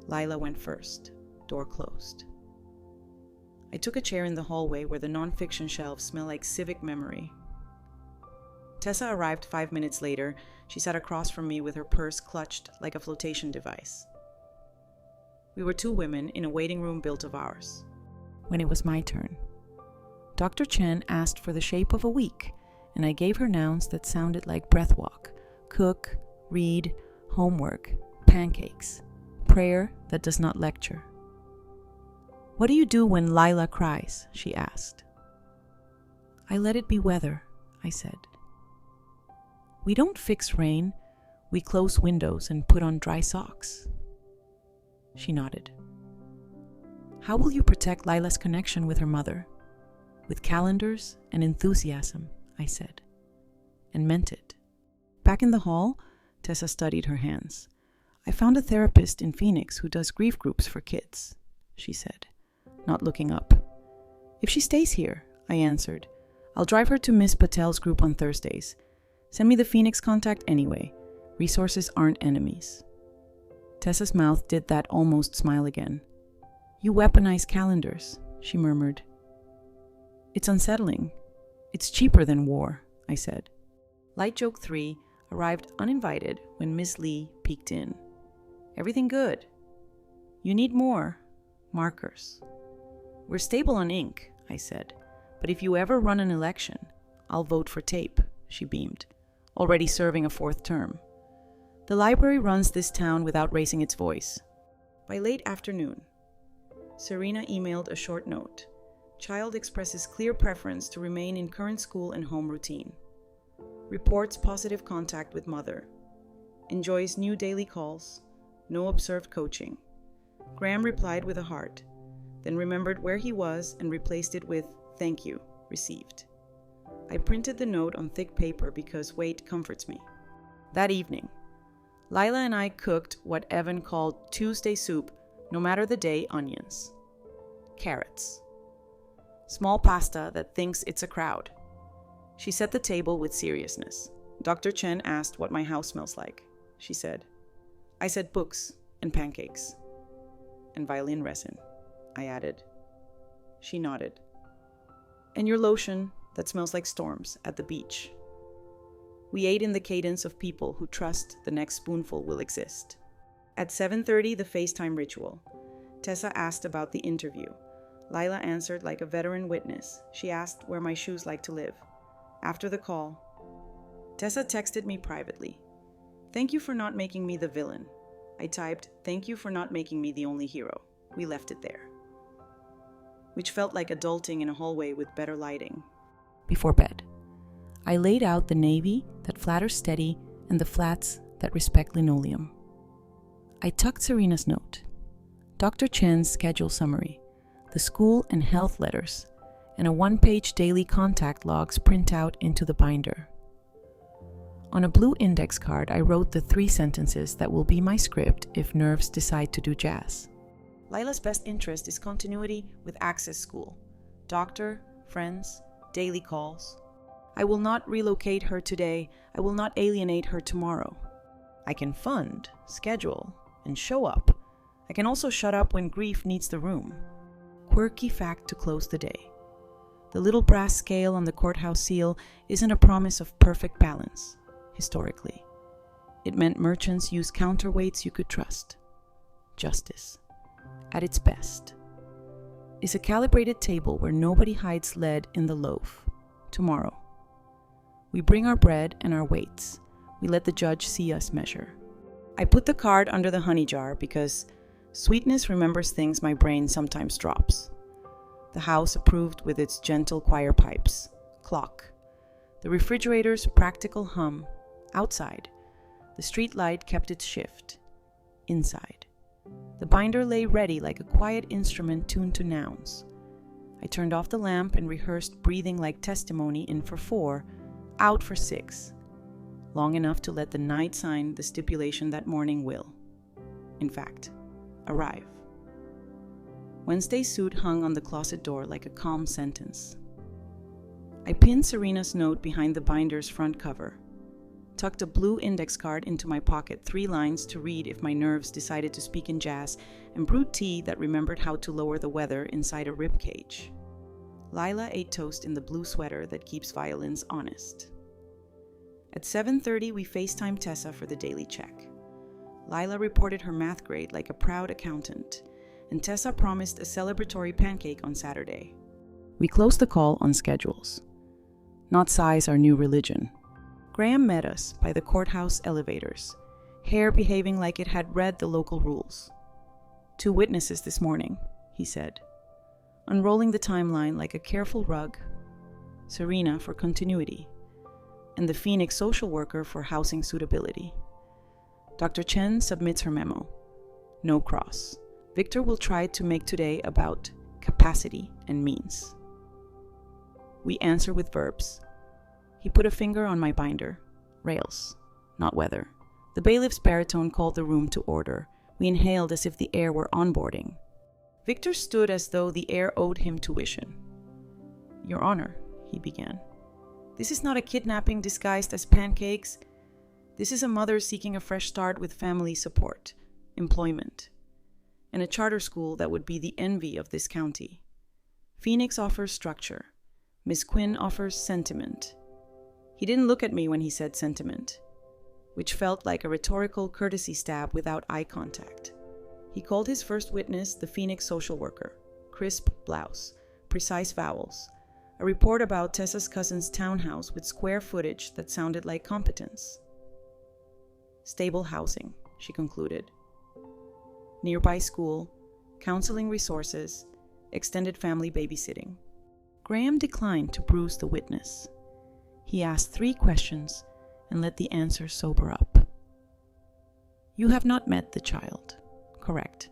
Lila went first. Door closed. I took a chair in the hallway where the nonfiction shelves smell like civic memory. Tessa arrived 5 minutes later. She sat across from me with her purse clutched like a flotation device. We were 2 women in a waiting room built of ours. When it was my turn, Dr. Chen asked for the shape of a week, and I gave her nouns that sounded like breath walk, cook, read, homework, pancakes, prayer that does not lecture. "What do you do when Lila cries?" she asked. "I let it be weather," I said. "We don't fix rain. We close windows and put on dry socks." She nodded. "How will you protect Lila's connection with her mother?" "With calendars and enthusiasm," I said, and meant it. Back in the hall, Tessa studied her hands. "I found a therapist in Phoenix who does grief groups for kids," she said, not looking up. "If she stays here," I answered, "I'll drive her to Miss Patel's group on Thursdays. Send me the Phoenix contact anyway. Resources aren't enemies." Tessa's mouth did that almost smile again. "You weaponize calendars," she murmured. "It's unsettling. It's cheaper than war," I said. Light joke 3 arrived uninvited when Miss Lee peeked in. "Everything good?" "You need more. Markers." "We're stable on ink," I said. "But if you ever run an election, I'll vote for tape," she beamed, already serving a 4th term. The library runs this town without raising its voice. By late afternoon, Serena emailed a short note. Child expresses clear preference to remain in current school and home routine. Reports positive contact with mother. Enjoys new daily calls. No observed coaching. Graham replied with a heart, then remembered where he was and replaced it with "Thank you, received." I printed the note on thick paper because weight comforts me. That evening, Lila and I cooked what Evan called Tuesday soup, no matter the day, onions. Carrots. Small pasta that thinks it's a crowd. She set the table with seriousness. Dr. Chen asked what my house smells like, she said. I said books and pancakes. And violin resin, I added. She nodded. And your lotion that smells like storms at the beach. We ate in the cadence of people who trust the next spoonful will exist. At 7:30, the FaceTime ritual. Tessa asked about the interview. Lila answered like a veteran witness. She asked where my shoes like to live. After the call, Tessa texted me privately. Thank you for not making me the villain. I typed, thank you for not making me the only hero. We left it there. Which felt like adulting in a hallway with better lighting. Before bed, I laid out the navy that flatters steady and the flats that respect linoleum. I tucked Serena's note, Dr. Chen's schedule summary, the school and health letters, and a one-page daily contact logs print out into the binder. On a blue index card, I wrote the 3 sentences that will be my script if nerves decide to do jazz. Lila's best interest is continuity with access school. Doctor, friends, daily calls. I will not relocate her today. I will not alienate her tomorrow. I can fund, schedule, and show up. I can also shut up when grief needs the room. Quirky fact to close the day. The little brass scale on the courthouse seal isn't a promise of perfect balance, historically. It meant merchants used counterweights you could trust. Justice, at its best, is a calibrated table where nobody hides lead in the loaf. Tomorrow, we bring our bread and our weights. We let the judge see us measure. I put the card under the honey jar because sweetness remembers things my brain sometimes drops. The house approved with its gentle choir pipes. Clock. The refrigerator's practical hum. Outside. The street light kept its shift. Inside. The binder lay ready like a quiet instrument tuned to nouns. I turned off the lamp and rehearsed breathing like testimony in for 4, out for 6. Long enough to let the night sign the stipulation that morning will, in fact, arrive. Wednesday's suit hung on the closet door like a calm sentence. I pinned Serena's note behind the binder's front cover, tucked a blue index card into my pocket, 3 lines to read if my nerves decided to speak in jazz, and brewed tea that remembered how to lower the weather inside a rib cage. Lila ate toast in the blue sweater that keeps violins honest. At 7:30, we FaceTimed Tessa for the daily check. Lila reported her math grade like a proud accountant, and Tessa promised a celebratory pancake on Saturday. We closed the call on schedules. Not size our new religion. Graham met us by the courthouse elevators, hair behaving like it had read the local rules. 2 witnesses this morning, he said, unrolling the timeline like a careful rug. Serena for continuity, and the Phoenix social worker for housing suitability. Dr. Chen submits her memo. No cross. Victor will try to make today about capacity and means. We answer with verbs. He put a finger on my binder. Rails, not weather. The bailiff's baritone called the room to order. We inhaled as if the air were onboarding. Victor stood as though the air owed him tuition. Your Honor, he began. This is not a kidnapping disguised as pancakes. This is a mother seeking a fresh start with family support, employment, and a charter school that would be the envy of this county. Phoenix offers structure. Miss Quinn offers sentiment. He didn't look at me when he said sentiment, which felt like a rhetorical courtesy stab without eye contact. He called his first witness the Phoenix social worker. Crisp blouse, precise vowels. A report about Tessa's cousin's townhouse with square footage that sounded like competence. Stable housing, she concluded. Nearby school, counseling resources, extended family babysitting. Graham declined to bruise the witness. He asked 3 questions and let the answer sober up. You have not met the child, correct?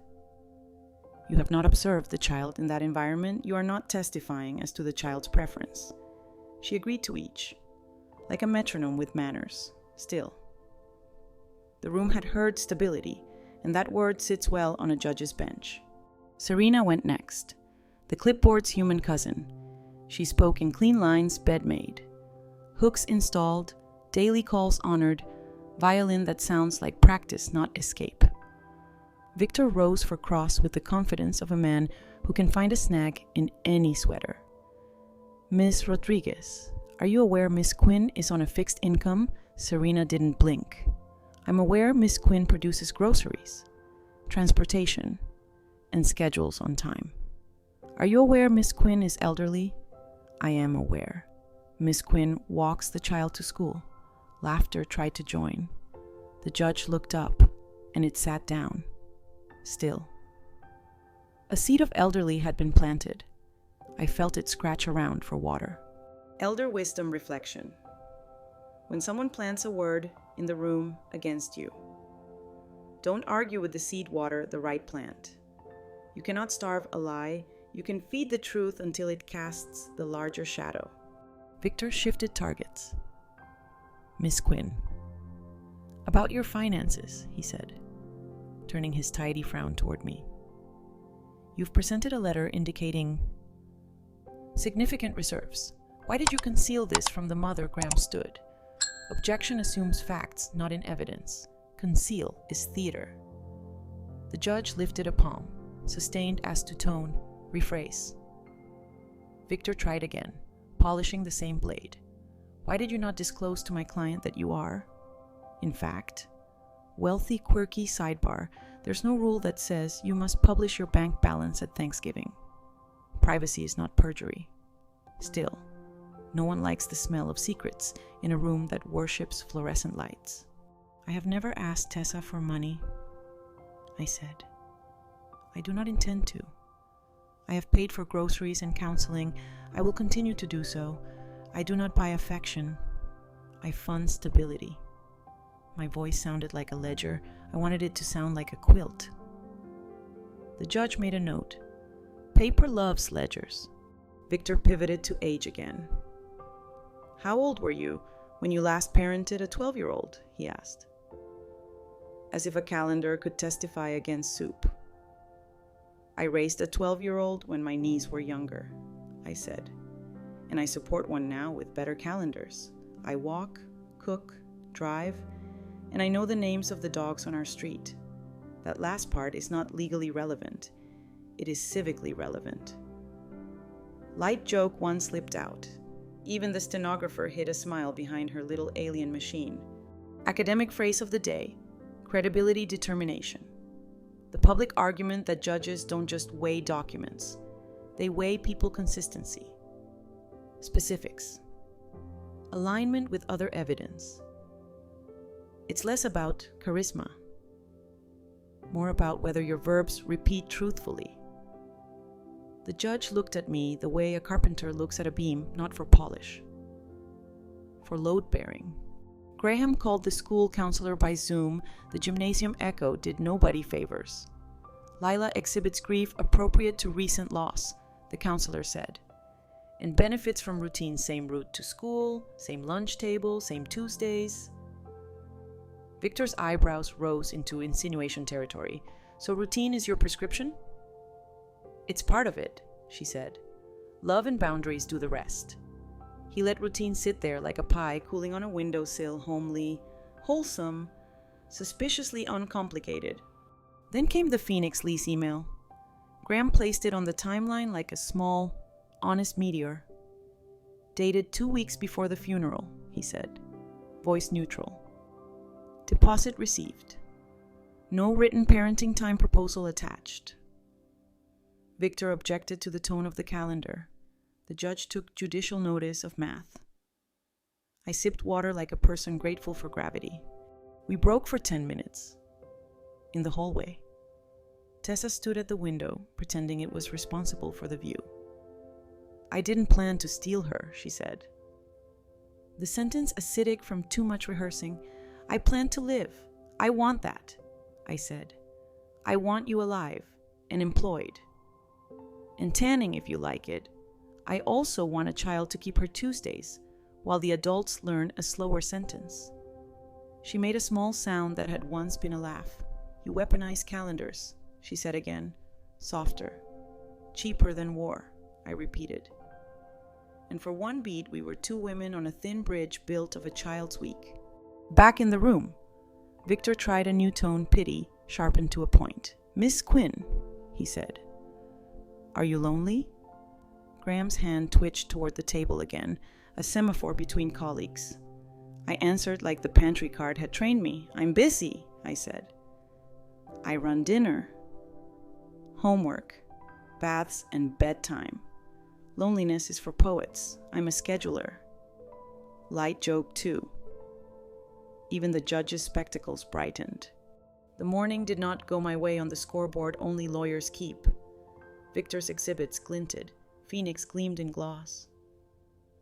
You have not observed the child in that environment. You are not testifying as to the child's preference. She agreed to each, like a metronome with manners, still. The room had heard stability, and that word sits well on a judge's bench. Serena went next, the clipboard's human cousin. She spoke in clean lines, bed made. Hooks installed, daily calls honored, violin that sounds like practice, not escape. Victor rose for cross with the confidence of a man who can find a snag in any sweater. Miss Rodriguez, are you aware Miss Quinn is on a fixed income? Serena didn't blink. I'm aware Miss Quinn produces groceries, transportation, and schedules on time. Are you aware Miss Quinn is elderly? I am aware. Miss Quinn walks the child to school. Laughter tried to join. The judge looked up, and it sat down. Still. A seed of elderly had been planted. I felt it scratch around for water. Elder wisdom reflection. When someone plants a word in the room against you, don't argue with the seed water the right plant. You cannot starve a lie. You can feed the truth until it casts the larger shadow. Victor shifted targets. Miss Quinn. About your finances, he said, turning his tidy frown toward me. You've presented a letter indicating significant reserves. Why did you conceal this from the mother? Graham stood. Objection assumes facts, not in evidence. Conceal is theater. The judge lifted a palm, sustained as to tone, rephrase. Victor tried again, polishing the same blade. Why did you not disclose to my client that you are, in fact, wealthy, quirky? Sidebar. There's no rule that says you must publish your bank balance at Thanksgiving. Privacy is not perjury. Still, no one likes the smell of secrets in a room that worships fluorescent lights. I have never asked Tessa for money, I said. I do not intend to. I have paid for groceries and counseling. I will continue to do so. I do not buy affection. I fund stability. My voice sounded like a ledger. I wanted it to sound like a quilt. The judge made a note. Paper loves ledgers. Victor pivoted to age again. How old were you when you last parented a 12-year-old? He asked. As if a calendar could testify against soup. I raised a 12-year-old when my knees were younger, I said. And I support one now with better calendars. I walk, cook, drive, and I know the names of the dogs on our street. That last part is not legally relevant. It is civically relevant. Light joke one slipped out. Even the stenographer hid a smile behind her little alien machine. Academic phrase of the day, credibility determination. The public argument that judges don't just weigh documents. They weigh people consistency. Specifics. Alignment with other evidence. It's less about charisma, more about whether your verbs repeat truthfully. The judge looked at me the way a carpenter looks at a beam, not for polish, for load-bearing. Graham called the school counselor by Zoom. The gymnasium echo did nobody favors. Lila exhibits grief appropriate to recent loss, the counselor said, and benefits from routine. Same route to school, same lunch table, same Tuesdays. Victor's eyebrows rose into insinuation territory. So routine is your prescription? It's part of it, she said. Love and boundaries do the rest. He let routine sit there like a pie cooling on a windowsill, homely, wholesome, suspiciously uncomplicated. Then came the Phoenix lease email. Graham placed it on the timeline like a small, honest meteor. Dated 2 weeks before the funeral, he said, voice neutral. Deposit received. No written parenting time proposal attached. Victor objected to the tone of the calendar. The judge took judicial notice of math. I sipped water like a person grateful for gravity. We broke for 10 minutes. In the hallway. Tessa stood at the window, pretending it was responsible for the view. I didn't plan to steal her, she said. The sentence acidic from too much rehearsing. I plan to live. I want that, I said. I want you alive and employed. And tanning if you like it. I also want a child to keep her Tuesdays, while the adults learn a slower sentence. She made a small sound that had once been a laugh. You weaponize calendars, she said again, softer. Cheaper than war, I repeated. And for one beat, we were two women on a thin bridge built of a child's week. Back in the room, Victor tried a new tone, pity, sharpened to a point. Miss Quinn, he said. Are you lonely? Graham's hand twitched toward the table again, a semaphore between colleagues. I answered like the pantry card had trained me. I'm busy, I said. I run dinner, homework, baths, and bedtime. Loneliness is for poets. I'm a scheduler. Light joke too. Even the judge's spectacles brightened. The morning did not go my way on the scoreboard only lawyers keep. Victor's exhibits glinted. Phoenix gleamed in gloss.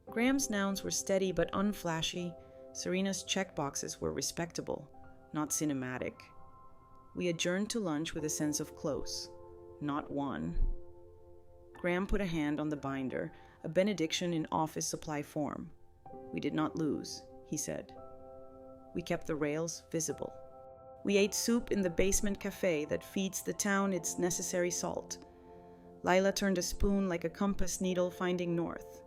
Graham's nouns were steady but unflashy. Serena's checkboxes were respectable, not cinematic. We adjourned to lunch with a sense of close, not one. Graham put a hand on the binder, a benediction in office supply form. We did not lose, he said. We kept the rails visible. We ate soup in the basement cafe that feeds the town its necessary salt. Lila turned a spoon like a compass needle finding north.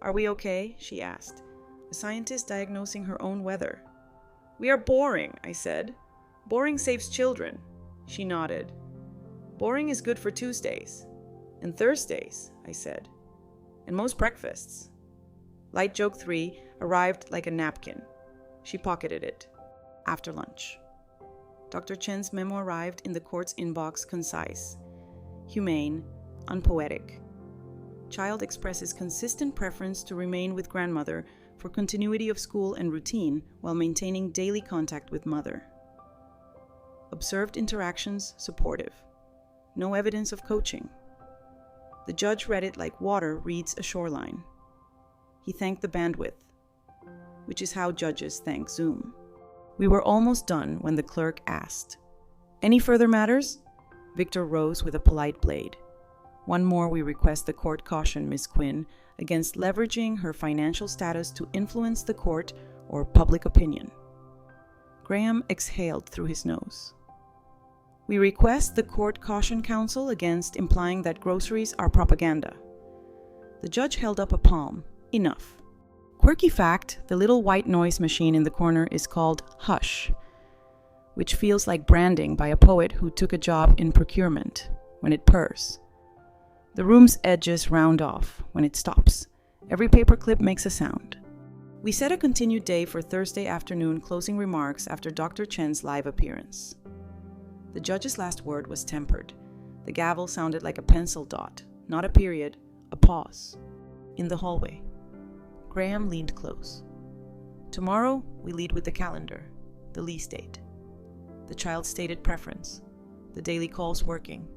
"Are we okay?" she asked, a scientist diagnosing her own weather. "We are boring," I said. "Boring saves children." She nodded. "Boring is good for Tuesdays. And Thursdays," I said. "And most breakfasts." Light joke 3 arrived like a napkin. She pocketed it. After lunch. Dr. Chen's memo arrived in the court's inbox, concise, humane, unpoetic. Child expresses consistent preference to remain with grandmother for continuity of school and routine while maintaining daily contact with mother. Observed interactions supportive. No evidence of coaching. The judge read it like water reads a shoreline. He thanked the bandwidth, which is how judges thank Zoom. We were almost done when the clerk asked, "Any further matters?" Victor rose with a polite blade. "One more we request the court caution Miss Quinn against leveraging her financial status to influence the court or public opinion." Graham exhaled through his nose. "We request the court caution counsel against implying that groceries are propaganda." The judge held up a palm. "Enough." Quirky fact, the little white noise machine in the corner is called Hush, which feels like branding by a poet who took a job in procurement when it purrs. The room's edges round off when it stops. Every paperclip makes a sound. We set a continued day for Thursday afternoon closing remarks after Dr. Chen's live appearance. The judge's last word was tempered. The gavel sounded like a pencil dot, not a period, a pause. In the hallway. Graham leaned close. "Tomorrow, we lead with the calendar, the lease date. The child's stated preference, the daily calls working.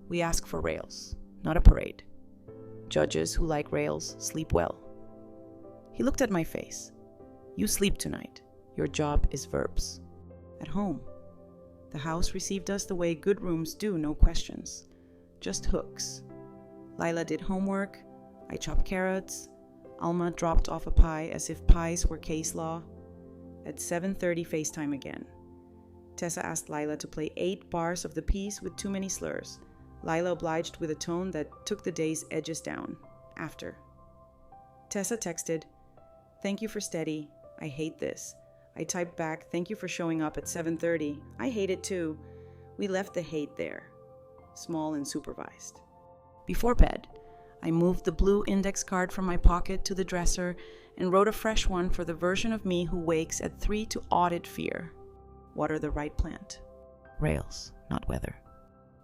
We ask for rails, not a parade. Judges who like rails sleep well." He looked at my face. "You sleep tonight. Your job is verbs." At home. The house received us the way good rooms do, no questions. Just hooks. Lila did homework. I chopped carrots. Alma dropped off a pie as if pies were case law. At 7:30, FaceTime again. Tessa asked Lila to play 8 bars of the piece with too many slurs. Lila obliged with a tone that took the day's edges down. After. Tessa texted, "Thank you for steady. I hate this." I typed back, "Thank you for showing up at 7:30. I hate it too." We left the hate there. Small and supervised. Before bed, I moved the blue index card from my pocket to the dresser and wrote a fresh one for the version of me who wakes at 3 to audit fear. Water the right plant. Rails, not weather.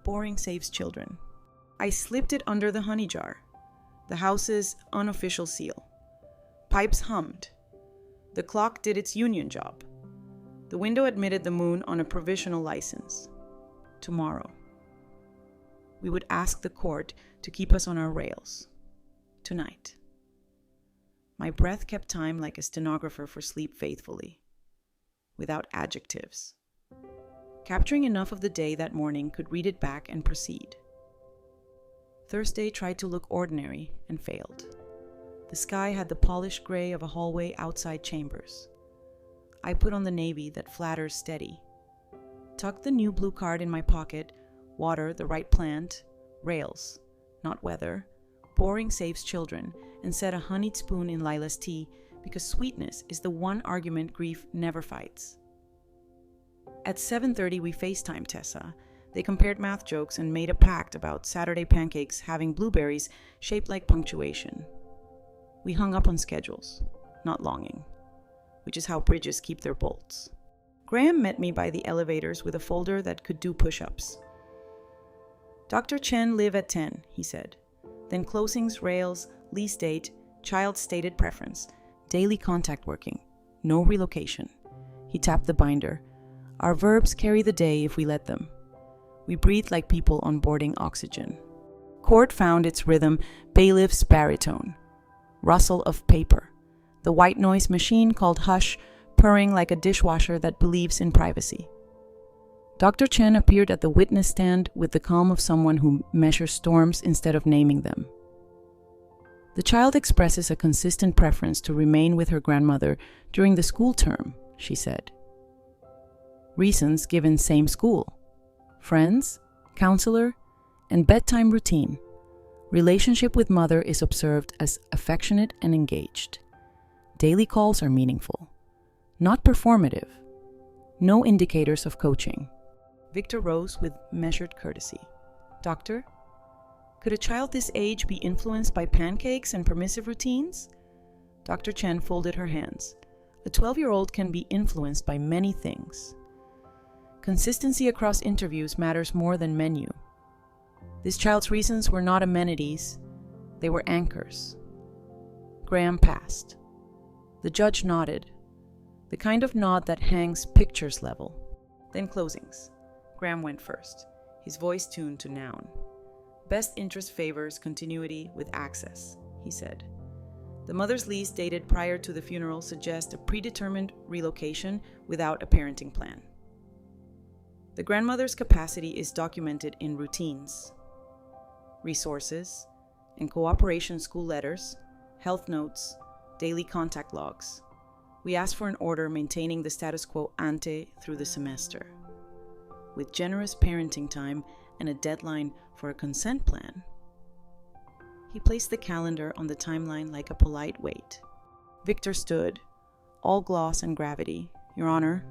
Boring saves children. I slipped it under the honey jar, the house's unofficial seal. Pipes hummed. The clock did its union job. The window admitted the moon on a provisional license. Tomorrow. We would ask the court to keep us on our rails. Tonight. My breath kept time like a stenographer for sleep faithfully. Without adjectives. Capturing enough of the day that morning could read it back and proceed. Thursday tried to look ordinary and failed. The sky had the polished gray of a hallway outside chambers. I put on the navy that flatters steady. Tucked the new blue card in my pocket. Water the right plant. Rails, not weather. Boring saves children, and set a honeyed spoon in Lila's tea because sweetness is the one argument grief never fights. At 7:30 we FaceTimed Tessa. They compared math jokes and made a pact about Saturday pancakes having blueberries shaped like punctuation. We hung up on schedules, not longing, which is how bridges keep their bolts. Graham met me by the elevators with a folder that could do push-ups. "Dr. Chen live at 10, he said. Then closings, rails, lease date, child's stated preference, daily contact working, no relocation." He tapped the binder. "Our verbs carry the day if we let them. We breathe like people onboarding oxygen." Court found its rhythm, bailiff's baritone. Rustle of paper. The white noise machine called Hush, purring like a dishwasher that believes in privacy. Dr. Chen appeared at the witness stand with the calm of someone who measures storms instead of naming them. The The child expresses a consistent preference to remain with her grandmother during the school term, she said. Reasons given: same school, friends, counselor, and bedtime routine. Relationship with mother is observed as affectionate and engaged. Daily calls are meaningful, not performative. No indicators of coaching. Victor rose with measured courtesy. Doctor, could a child this age be influenced by pancakes and permissive routines? Dr. Chen folded her hands. A 12-year-old can be influenced by many things. Consistency across interviews matters more than menu. This child's reasons were not amenities, they were anchors. Graham passed. The judge nodded, the kind of nod that hangs pictures level. Then closings. Graham went first, his voice tuned to noun. Best interest favors continuity with access, he said. The mother's lease dated prior to the funeral suggests a predetermined relocation without a parenting plan. The grandmother's capacity is documented in routines, resources, and cooperation school letters, health notes, daily contact logs. We asked for an order maintaining the status quo ante through the semester, with generous parenting time and a deadline for a consent plan. He placed the calendar on the timeline like a polite wait. Victor stood, all gloss and gravity. Your Honor,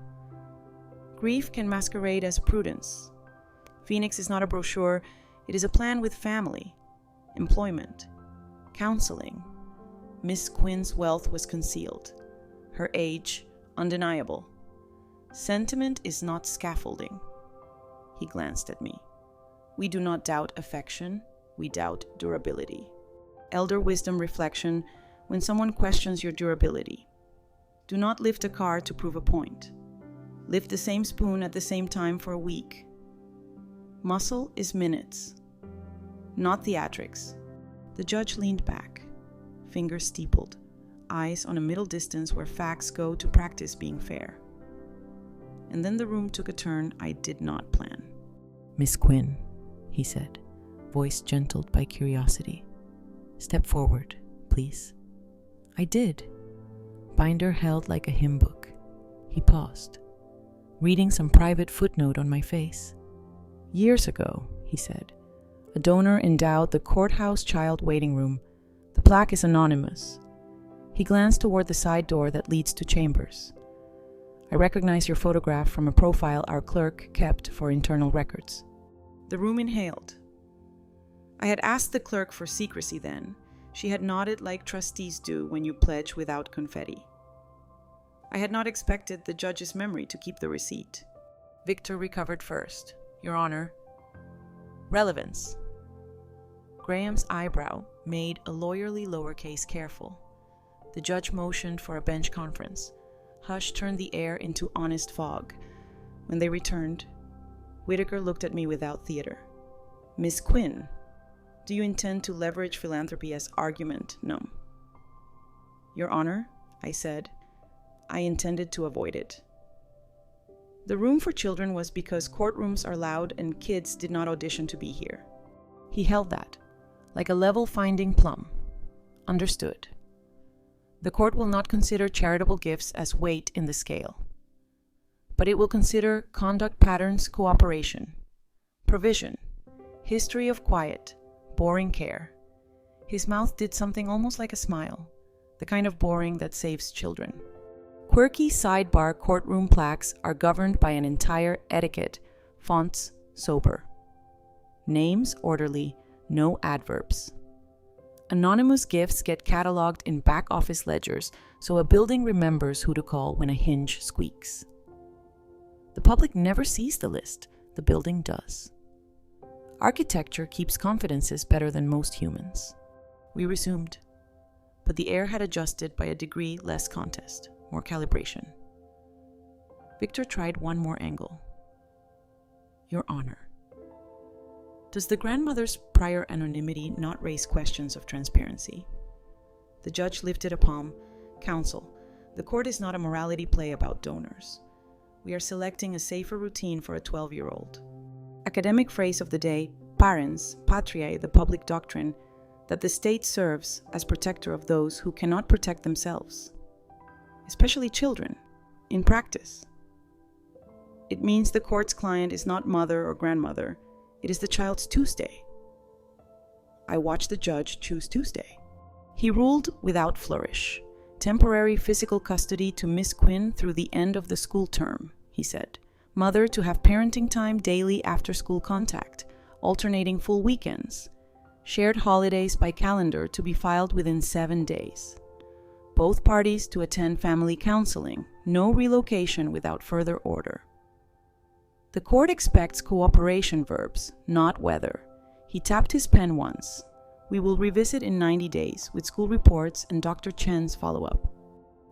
grief can masquerade as prudence. Phoenix is not a brochure, it is a plan with family, employment, counseling. Miss Quinn's wealth was concealed, her age undeniable. Sentiment is not scaffolding. He glanced at me. We do not doubt affection, we doubt durability. Elder wisdom reflection: when someone questions your durability, do not lift a car to prove a point. Lift the same spoon at the same time for a week. Muscle is minutes, not theatrics. The judge leaned back, fingers steepled, eyes on a middle distance where facts go to practice being fair. And then the room took a turn I did not plan. Miss Quinn, he said, voice gentled by curiosity. Step forward, please. I did. Binder held like a hymn book. He paused, reading some private footnote on my face. Years ago, he said, a donor endowed the courthouse child waiting room. The plaque is anonymous. He glanced toward the side door that leads to chambers. I recognize your photograph from a profile our clerk kept for internal records. The room inhaled. I had asked the clerk for secrecy then. She had nodded like trustees do when you pledge without confetti. I had not expected the judge's memory to keep the receipt. Victor recovered first. Your Honor. Relevance. Graham's eyebrow made a lawyerly lowercase careful. The judge motioned for a bench conference. Hush turned the air into honest fog. When they returned, Whitaker looked at me without theater. Miss Quinn, do you intend to leverage philanthropy as argument? No. Your Honor, I said, I intended to avoid it. The room for children was because courtrooms are loud and kids did not audition to be here. He held that, like a level finding plumb. Understood. The court will not consider charitable gifts as weight in the scale, but it will consider conduct patterns, cooperation, provision, history of quiet, boring care. His mouth did something almost like a smile, the kind of boring that saves children. Quirky sidebar courtroom plaques are governed by an entire etiquette, fonts sober. Names orderly, no adverbs. Anonymous gifts get cataloged in back office ledgers so a building remembers who to call when a hinge squeaks. The public never sees the list, the building does. Architecture keeps confidences better than most humans. We resumed, but the air had adjusted by a degree less contest, more calibration. Victor tried one more angle. Your Honor. Does the grandmother's prior anonymity not raise questions of transparency? The judge lifted a palm. Counsel, the court is not a morality play about donors. We are selecting a safer routine for a 12-year-old. Academic phrase of the day, parens, patriae, the public doctrine, that the state serves as protector of those who cannot protect themselves, especially children, in practice. It means the court's client is not mother or grandmother, it is the child's Tuesday. I watched the judge choose Tuesday. He ruled without flourish. Temporary physical custody to Miss Quinn through the end of the school term, he said. Mother to have parenting time daily after school contact, alternating full weekends. Shared holidays by calendar to be filed within 7 days. Both parties to attend family counseling, no relocation without further order. The court expects cooperation verbs, not whether. He tapped his pen once. We will revisit in 90 days with school reports and Dr. Chen's follow-up.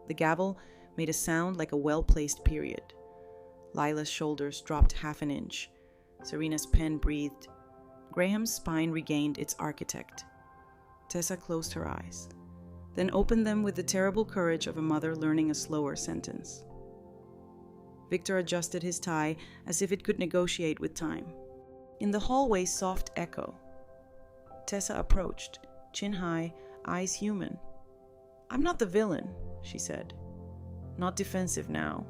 The gavel made a sound like a well-placed period. Lila's shoulders dropped half an inch. Serena's pen breathed. Graham's spine regained its architect. Tessa closed her eyes, then opened them with the terrible courage of a mother learning a slower sentence. Victor adjusted his tie as if it could negotiate with time. In the hallway's soft echo, Tessa approached, chin high, eyes human. "I'm not the villain," she said. Not defensive now.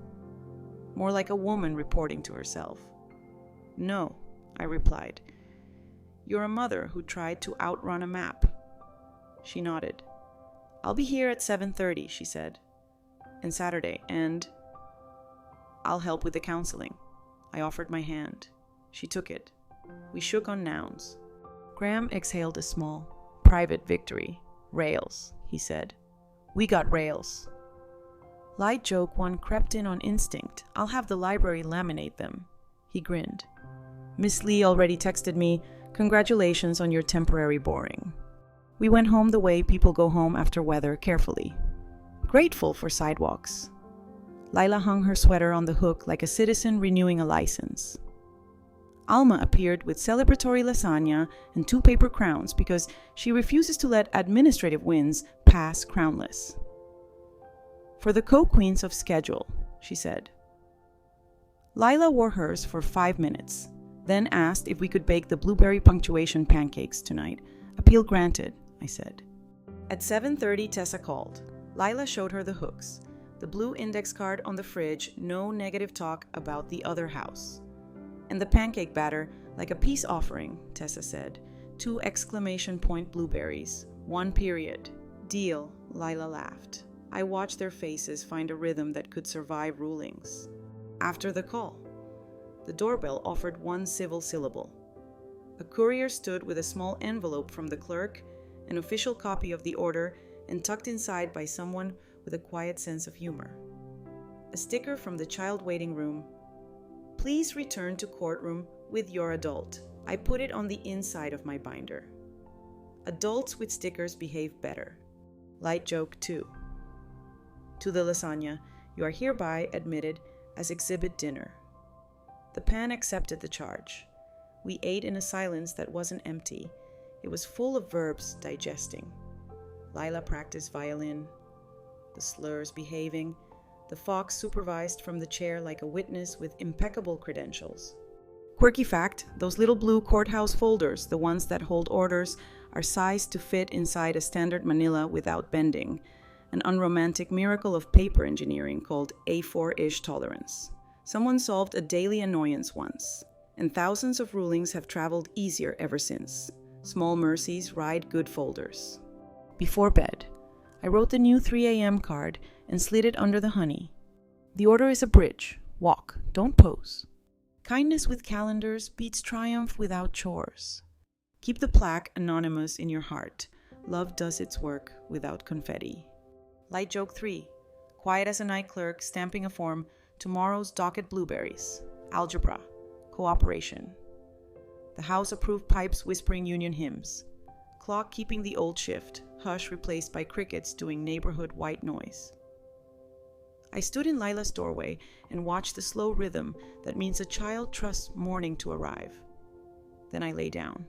More like a woman reporting to herself. "No," I replied. "You're a mother who tried to outrun a map." She nodded. "I'll be here at 7:30, she said. "And Saturday, and I'll help with the counseling." I offered my hand. She took it. We shook on nouns. Graham exhaled a small, private victory. "Rails," he said. "We got rails." Light joke one crept in on instinct. "I'll have the library laminate them." He grinned. "Miss Lee already texted me, 'Congratulations on your temporary boring.'" We went home the way people go home after weather, carefully. Grateful for sidewalks. Lila hung her sweater on the hook like a citizen renewing a license. Alma appeared with celebratory lasagna and 2 paper crowns because she refuses to let administrative wins pass crownless. "For the co-queens of schedule," she said. Lila wore hers for 5 minutes, then asked if we could bake the blueberry punctuation pancakes tonight. "Appeal granted," I said. At 7:30, Tessa called. Lila showed her the hooks. The blue index card on the fridge, no negative talk about the other house. "And the pancake batter, like a peace offering," Tessa said. 2 exclamation point blueberries. 1 period. "Deal," Lila laughed. I watched their faces find a rhythm that could survive rulings. After the call, the doorbell offered 1 civil syllable. A courier stood with a small envelope from the clerk, an official copy of the order, and tucked inside by someone with a quiet sense of humor. A sticker from the child waiting room. "Please return to courtroom with your adult." I put it on the inside of my binder. Adults with stickers behave better. Light joke 2. To the lasagna, you are hereby admitted as exhibit dinner. The pan accepted the charge. We ate in a silence that wasn't empty. It was full of verbs digesting. Lila practiced violin. The slurs behaving. The fox supervised from the chair like a witness with impeccable credentials. Quirky fact, those little blue courthouse folders, the ones that hold orders, are sized to fit inside a standard manila without bending. An unromantic miracle of paper engineering called A4-ish tolerance. Someone solved a daily annoyance once, and thousands of rulings have traveled easier ever since. Small mercies ride good folders. Before bed, I wrote the new 3 a.m. card and slid it under the honey. The order is a bridge. Walk, don't pose. Kindness with calendars beats triumph without chores. Keep the plaque anonymous in your heart. Love does its work without confetti. Light joke 3. Quiet as a night clerk stamping a form. Tomorrow's docket blueberries. Algebra. Cooperation. The house approved pipes whispering union hymns. Clock keeping the old shift. Hush replaced by crickets doing neighborhood white noise. I stood in Lila's doorway and watched the slow rhythm that means a child trusts morning to arrive. Then I lay down.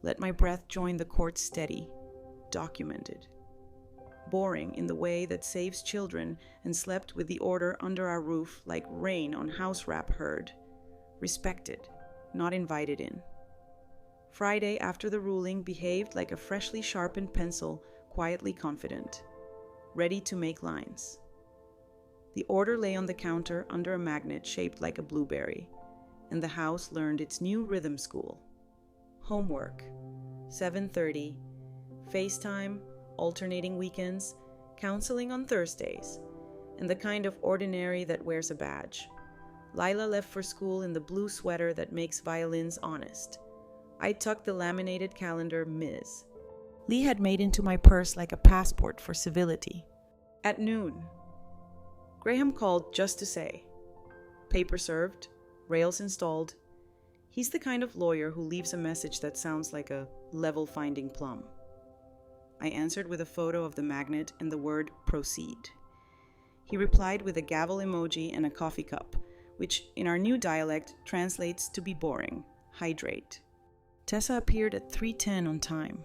Let my breath join the court steady, documented. Boring in the way that saves children and slept with the order under our roof like rain on house wrap heard. Respected, not invited in. Friday, after the ruling, behaved like a freshly sharpened pencil, quietly confident, ready to make lines. The order lay on the counter under a magnet shaped like a blueberry, and the house learned its new rhythm school. Homework, 7:30, FaceTime, alternating weekends, counseling on Thursdays, and the kind of ordinary that wears a badge. Lila left for school in the blue sweater that makes violins honest. I tucked the laminated calendar Ms. Lee had made into my purse like a passport for civility. At noon, Graham called just to say, paper served, rails installed. He's the kind of lawyer who leaves a message that sounds like a level-finding plum. I answered with a photo of the magnet and the word proceed. He replied with a gavel emoji and a coffee cup, which in our new dialect translates to be boring, hydrate. Tessa appeared at 3:10 on time,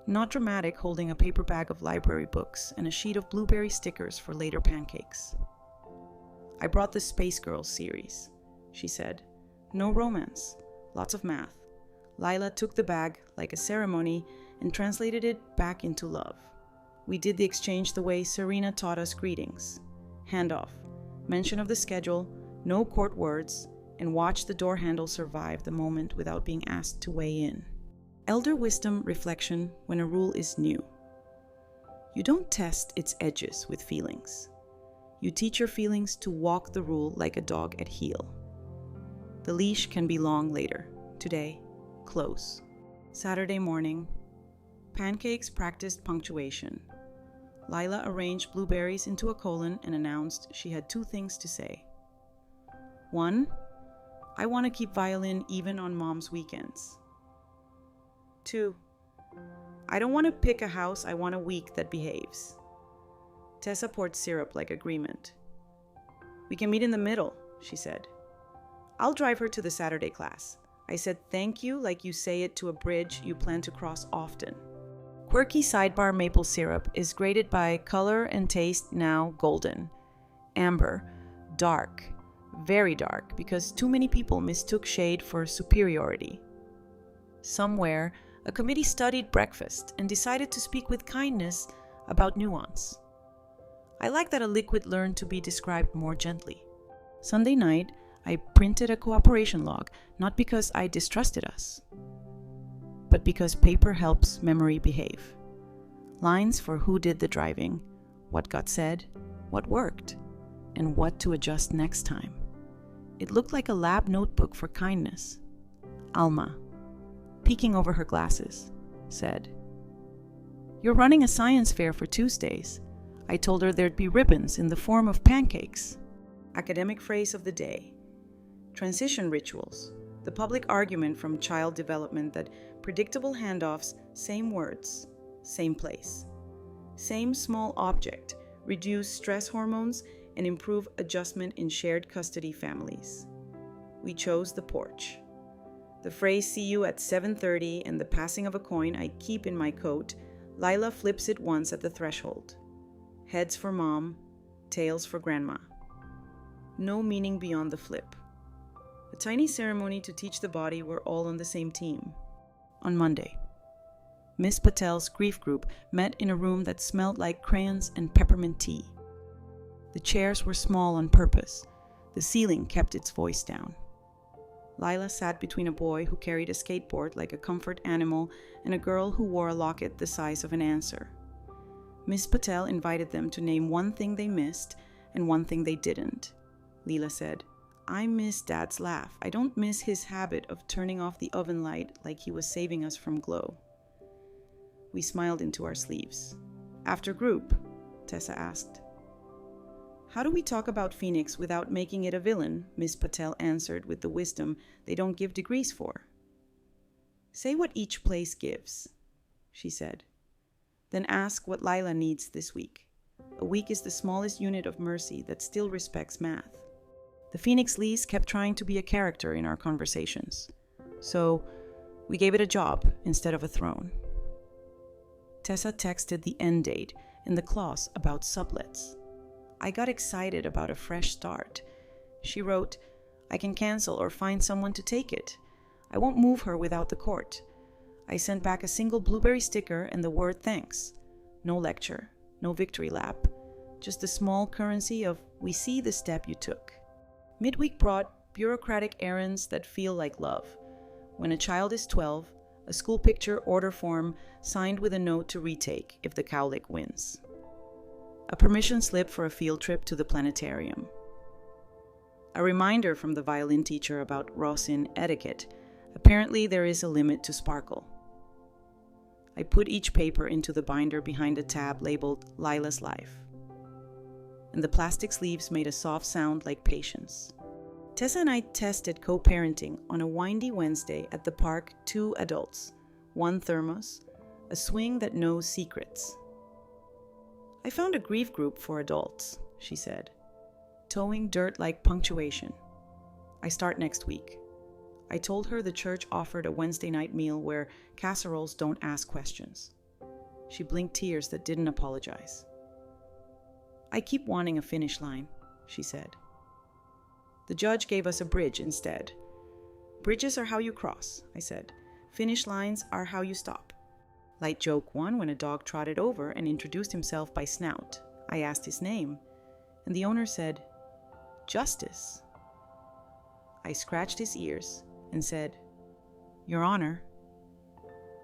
not dramatic, holding a paper bag of library books and a sheet of blueberry stickers for later pancakes. I brought the Space Girls series, she said. No romance, lots of math. Lila took the bag like a ceremony and translated it back into love. We did the exchange the way Serena taught us greetings. Handoff, mention of the schedule, no court words, and watch the door handle survive the moment without being asked to weigh in. Elder wisdom reflection when a rule is new. You don't test its edges with feelings. You teach your feelings to walk the rule like a dog at heel. The leash can be long later. Today, close. Saturday morning, pancakes practiced punctuation. Lila arranged blueberries into a colon and announced she had 2 things to say. 1, I want to keep violin even on Mom's weekends. 2, I don't want to pick a house, I want a week that behaves. Tessa poured syrup like agreement. We can meet in the middle, she said. I'll drive her to the Saturday class. I said thank you like you say it to a bridge you plan to cross often. Quirky sidebar maple syrup is graded by color and taste now golden. Amber, dark, very dark, because too many people mistook shade for superiority. Somewhere, a committee studied breakfast and decided to speak with kindness about nuance. I like that a liquid learned to be described more gently. Sunday night, I printed a cooperation log, not because I distrusted us, but because paper helps memory behave. Lines for who did the driving, what got said, what worked, and what to adjust next time. It looked like a lab notebook for kindness. Alma, peeking over her glasses, said, "You're running a science fair for Tuesdays." I told her there'd be ribbons in the form of pancakes. Academic phrase of the day. Transition rituals, the public argument from child development that predictable handoffs, same words, same place. Same small object, reduce stress hormones and improve adjustment in shared custody families. We chose the porch. The phrase "see you at 7:30" and the passing of a coin I keep in my coat, Lila flips it once at the threshold. Heads for mom, tails for grandma. No meaning beyond the flip. A tiny ceremony to teach the body we're all on the same team. On Monday, Miss Patel's grief group met in a room that smelled like crayons and peppermint tea. The chairs were small on purpose. The ceiling kept its voice down. Lila sat between a boy who carried a skateboard like a comfort animal and a girl who wore a locket the size of an answer. Miss Patel invited them to name one thing they missed and one thing they didn't. Leela said, "I miss Dad's laugh. I don't miss his habit of turning off the oven light like he was saving us from glow." We smiled into our sleeves. "After group?" Tessa asked. "How do we talk about Phoenix without making it a villain?" Miss Patel answered with the wisdom they don't give degrees for. "Say what each place gives," she said. "Then ask what Lila needs this week. A week is the smallest unit of mercy that still respects math." The Phoenix Lees kept trying to be a character in our conversations, so we gave it a job instead of a throne. Tessa texted the end date and the clause about sublets. I got excited about a fresh start. She wrote, "I can cancel or find someone to take it. I won't move her without the court. I sent back a single blueberry sticker and the word thanks. No lecture, no victory lap, just the small currency of we see the step you took. Midweek brought bureaucratic errands that feel like love. When a child is 12, a school picture order form signed with a note to retake if the cowlick wins. A permission slip for a field trip to the planetarium. A reminder from the violin teacher about Rosin etiquette. Apparently there is a limit to sparkle. I put each paper into the binder behind a tab labeled Lila's Life. And the plastic sleeves made a soft sound like patience. Tessa and I tested co-parenting on a windy Wednesday at the park, 2 adults, 1 thermos, a swing that knows secrets. I found a grief group for adults, she said, towing dirt like punctuation. I start next week. I told her the church offered a Wednesday night meal where casseroles don't ask questions. She blinked tears that didn't apologize. I keep wanting a finish line, she said. The judge gave us a bridge instead. Bridges are how you cross, I said. Finish lines are how you stop. Light joke 1 when a dog trotted over and introduced himself by snout. I asked his name, and the owner said, Justice. I scratched his ears and said, Your Honor,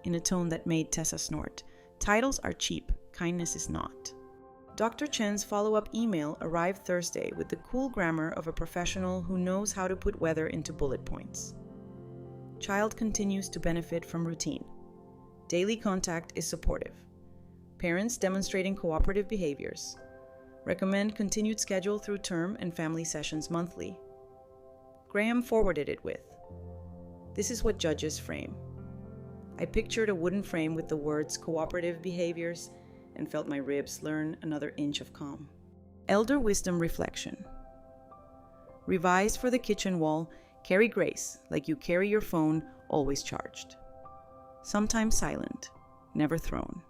in a tone that made Tessa snort. Titles are cheap, kindness is not. Dr. Chen's follow-up email arrived Thursday with the cool grammar of a professional who knows how to put weather into bullet points. Child continues to benefit from routine. Daily contact is supportive. Parents demonstrating cooperative behaviors. Recommend continued schedule through term and family sessions monthly. Graham forwarded it with, This is what judges frame. I pictured a wooden frame with the words cooperative behaviors and felt my ribs learn another inch of calm. Elder wisdom reflection. Revise for the kitchen wall, carry grace like you carry your phone, always charged. Sometimes silent, never thrown.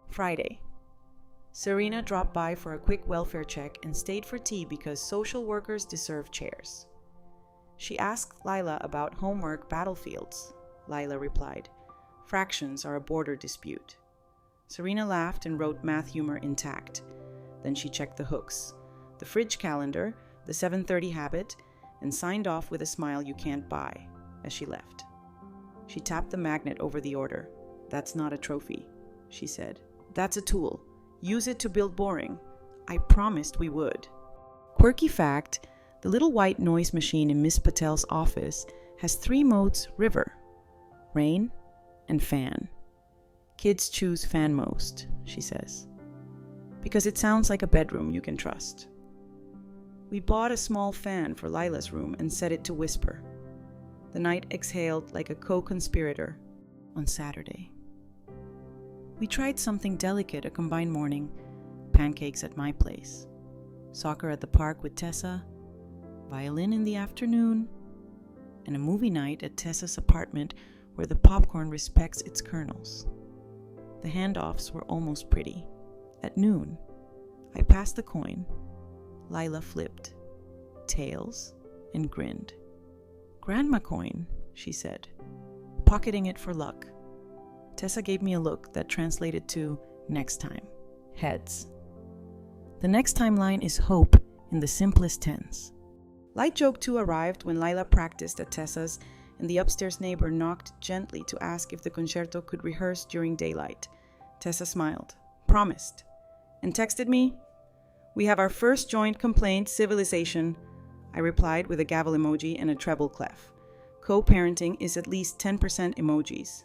Friday. Serena dropped by for a quick welfare check and stayed for tea because social workers deserve chairs. She asked Lila about homework battlefields. Lila replied, Fractions are a border dispute. Serena laughed and wrote math humor intact. Then she checked the hooks, the fridge calendar, the 7:30 habit, and signed off with a smile you can't buy as she left. She tapped the magnet over the order. That's not a trophy, she said. That's a tool. Use it to build boring. I promised we would. Quirky fact, the little white noise machine in Miss Patel's office has 3 modes: river, rain, and fan. Kids choose fan most, she says, because it sounds like a bedroom you can trust. We bought a small fan for Lila's room and set it to whisper. The night exhaled like a co-conspirator on Saturday. We tried something delicate a combined morning, pancakes at my place, soccer at the park with Tessa, violin in the afternoon, and a movie night at Tessa's apartment where the popcorn respects its kernels. The handoffs were almost pretty. At noon, I passed the coin. Lila flipped, tails, and grinned. Grandma coin, she said, pocketing it for luck. Tessa gave me a look that translated to next time, heads. The next time line is hope in the simplest tense. Light joke 2 arrived when Lila practiced at Tessa's and the upstairs neighbor knocked gently to ask if the concerto could rehearse during daylight. Tessa smiled, promised, and texted me, We have our first joint complaint, civilization. I replied with a gavel emoji and a treble clef. Co-parenting is at least 10% emojis.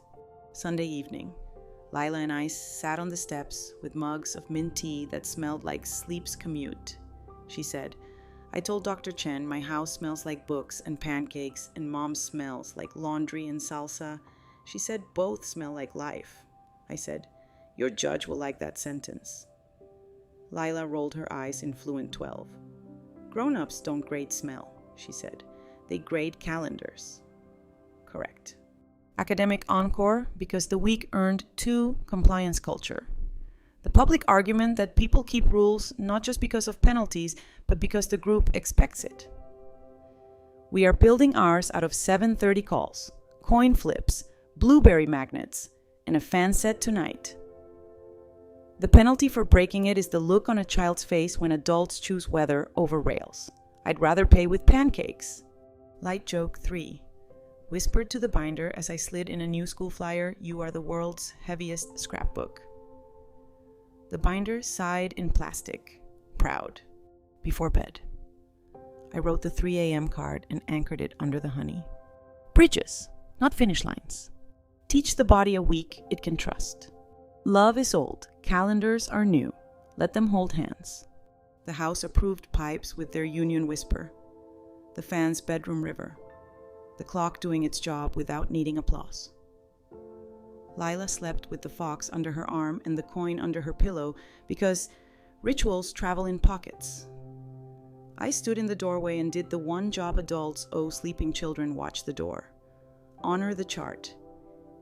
Sunday evening. Lila and I sat on the steps with mugs of mint tea that smelled like sleep's commute. She said, I told Dr. Chen my house smells like books and pancakes and Mom smells like laundry and salsa. She said both smell like life. I said, Your judge will like that sentence. Lila rolled her eyes in fluent 12. Grown-ups don't grade smell, she said. They grade calendars. Correct. Academic encore because the week earned 2 compliance culture. The public argument that people keep rules not just because of penalties, but because the group expects it. We are building ours out of 7:30 calls, coin flips, blueberry magnets, and a fan set tonight. The penalty for breaking it is the look on a child's face when adults choose weather over rails. I'd rather pay with pancakes. Light joke 3. Whispered to the binder as I slid in a new school flyer, "You are the world's heaviest scrapbook." The binder sighed in plastic, proud. Before bed, I wrote the 3 a.m. card and anchored it under the honey. Bridges, not finish lines. Teach the body a week it can trust. Love is old, calendars are new. Let them hold hands. The house approved pipes with their union whisper. The fan's bedroom river. The clock doing its job without needing applause. Lila slept with the fox under her arm and the coin under her pillow because rituals travel in pockets. I stood in the doorway and did the one job adults owe sleeping children: watch the door. Honor the chart.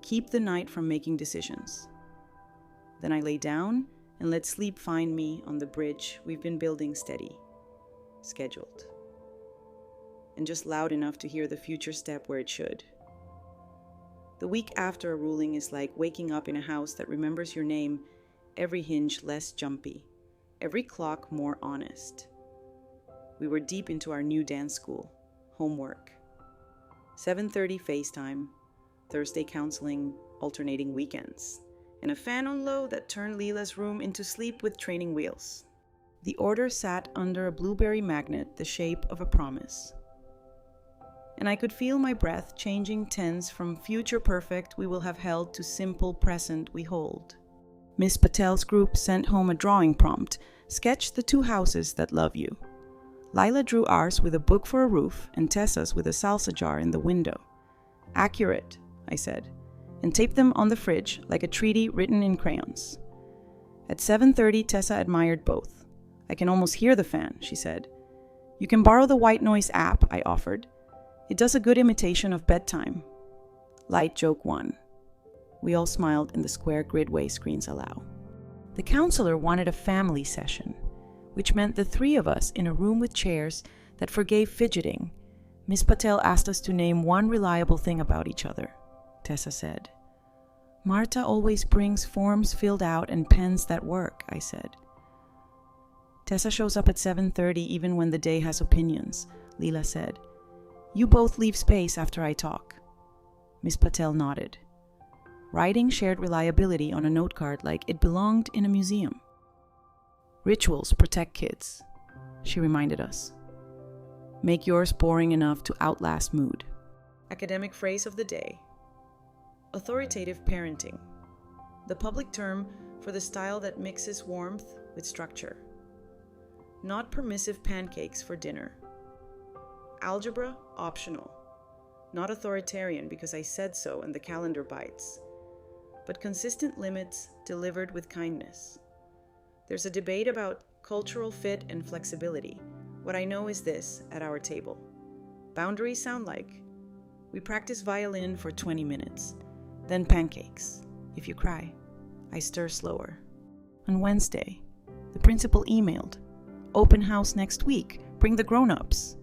Keep the night from making decisions. Then I lay down and let sleep find me on the bridge we've been building steady, scheduled, and just loud enough to hear the future step where it should. The week after a ruling is like waking up in a house that remembers your name, every hinge less jumpy, every clock more honest. We were deep into our new dance school, homework. 7:30 FaceTime, Thursday counseling, alternating weekends, and a fan on low that turned Lila's room into sleep with training wheels. The order sat under a blueberry magnet the shape of a promise. And I could feel my breath changing tense from future perfect we will have held to simple present we hold. Miss Patel's group sent home a drawing prompt: sketch the 2 houses that love you. Lila drew ours with a book for a roof and Tessa's with a salsa jar in the window. Accurate, I said, and taped them on the fridge like a treaty written in crayons. At 7:30, Tessa admired both. I can almost hear the fan, she said. You can borrow the white noise app, I offered. It does a good imitation of bedtime. Light joke 1. We all smiled and the square gridway screens allow. The counselor wanted a family session, which meant the 3 of us in a room with chairs that forgave fidgeting. Miss Patel asked us to name one reliable thing about each other. Tessa said. Marta always brings forms filled out and pens that work, I said. Tessa shows up at 7:30 even when the day has opinions, Lila said. You both leave space after I talk. Miss Patel nodded. Writing shared reliability on a note card like it belonged in a museum. Rituals protect kids, she reminded us. Make yours boring enough to outlast mood. Academic phrase of the day. Authoritative parenting. The public term for the style that mixes warmth with structure. Not permissive pancakes for dinner. Algebra optional. Not authoritarian because I said so and the calendar bites. But consistent limits delivered with kindness. There's a debate about cultural fit and flexibility. What I know is this at our table. Boundaries sound like, we practice violin for 20 minutes, then pancakes. If you cry, I stir slower. On Wednesday, the principal emailed, open house next week, bring the grown-ups.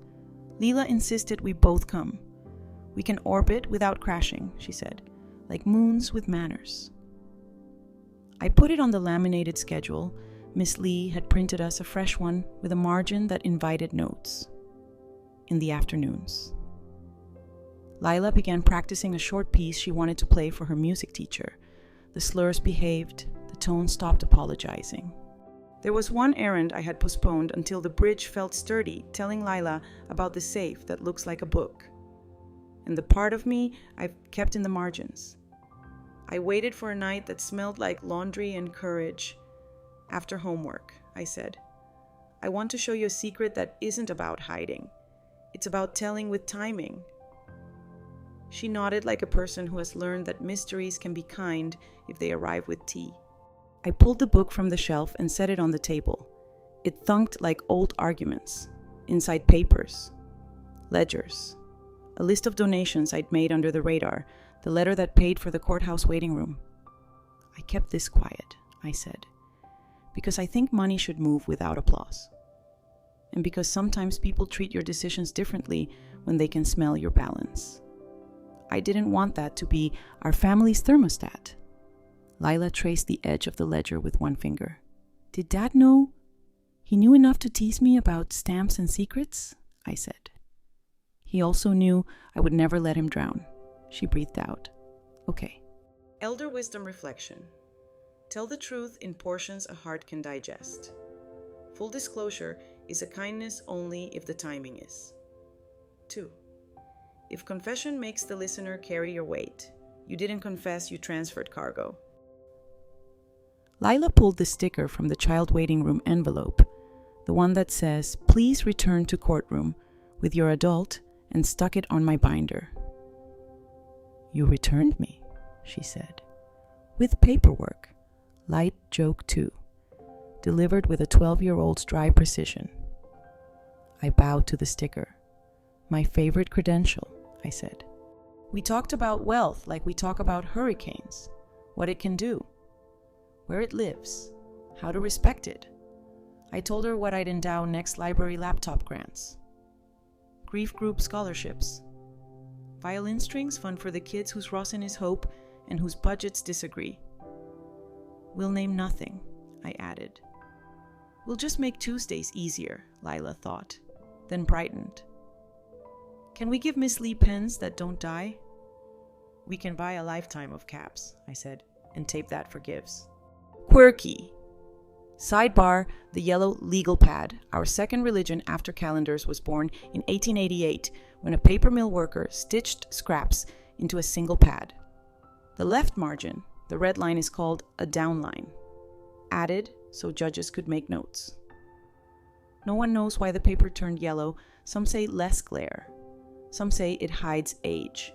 Lila insisted we both come. We can orbit without crashing, she said, like moons with manners. I put it on the laminated schedule. Miss Lee had printed us a fresh one with a margin that invited notes. In the afternoons. Lila began practicing a short piece she wanted to play for her music teacher. The slurs behaved, the tone stopped apologizing. There was one errand I had postponed until the bridge felt sturdy, telling Lila about the safe that looks like a book. And the part of me I've kept in the margins. I waited for a night that smelled like laundry and courage. After homework, I said, I want to show you a secret that isn't about hiding. It's about telling with timing. She nodded like a person who has learned that mysteries can be kind if they arrive with tea. I pulled the book from the shelf and set it on the table. It thunked like old arguments. Inside papers. Ledgers. A list of donations I'd made under the radar. The letter that paid for the courthouse waiting room. I kept this quiet, I said, because I think money should move without applause. And because sometimes people treat your decisions differently when they can smell your balance. I didn't want that to be our family's thermostat. Lila traced the edge of the ledger with one finger. Did Dad know? He knew enough to tease me about stamps and secrets? I said. He also knew I would never let him drown. She breathed out. Okay. Elder wisdom reflection. Tell the truth in portions a heart can digest. Full disclosure is a kindness only if the timing is. 2. If confession makes the listener carry your weight, you didn't confess, you transferred cargo. Lila pulled the sticker from the child waiting room envelope, the one that says, "Please return to courtroom with your adult," and stuck it on my binder. You returned me, she said. With paperwork. Light joke too. Delivered with a 12-year-old's dry precision. I bowed to the sticker. My favorite credential, I said. We talked about wealth like we talk about hurricanes, what it can do, where it lives, how to respect it. I told her what I'd endow next library laptop grants. Grief group scholarships. Violin strings fund for the kids whose Rosin is hope and whose budgets disagree. We'll name nothing, I added. We'll just make Tuesdays easier, Lila thought, then brightened. Can we give Miss Lee pens that don't die? We can buy a lifetime of caps, I said, and tape that for gifts. Quirky. Sidebar, the yellow legal pad, our second religion after calendars, was born in 1888 when a paper mill worker stitched scraps into a single pad. The left margin, the red line, is called a down line, added so judges could make notes. No one knows why the paper turned yellow. Some say less glare. Some say it hides age.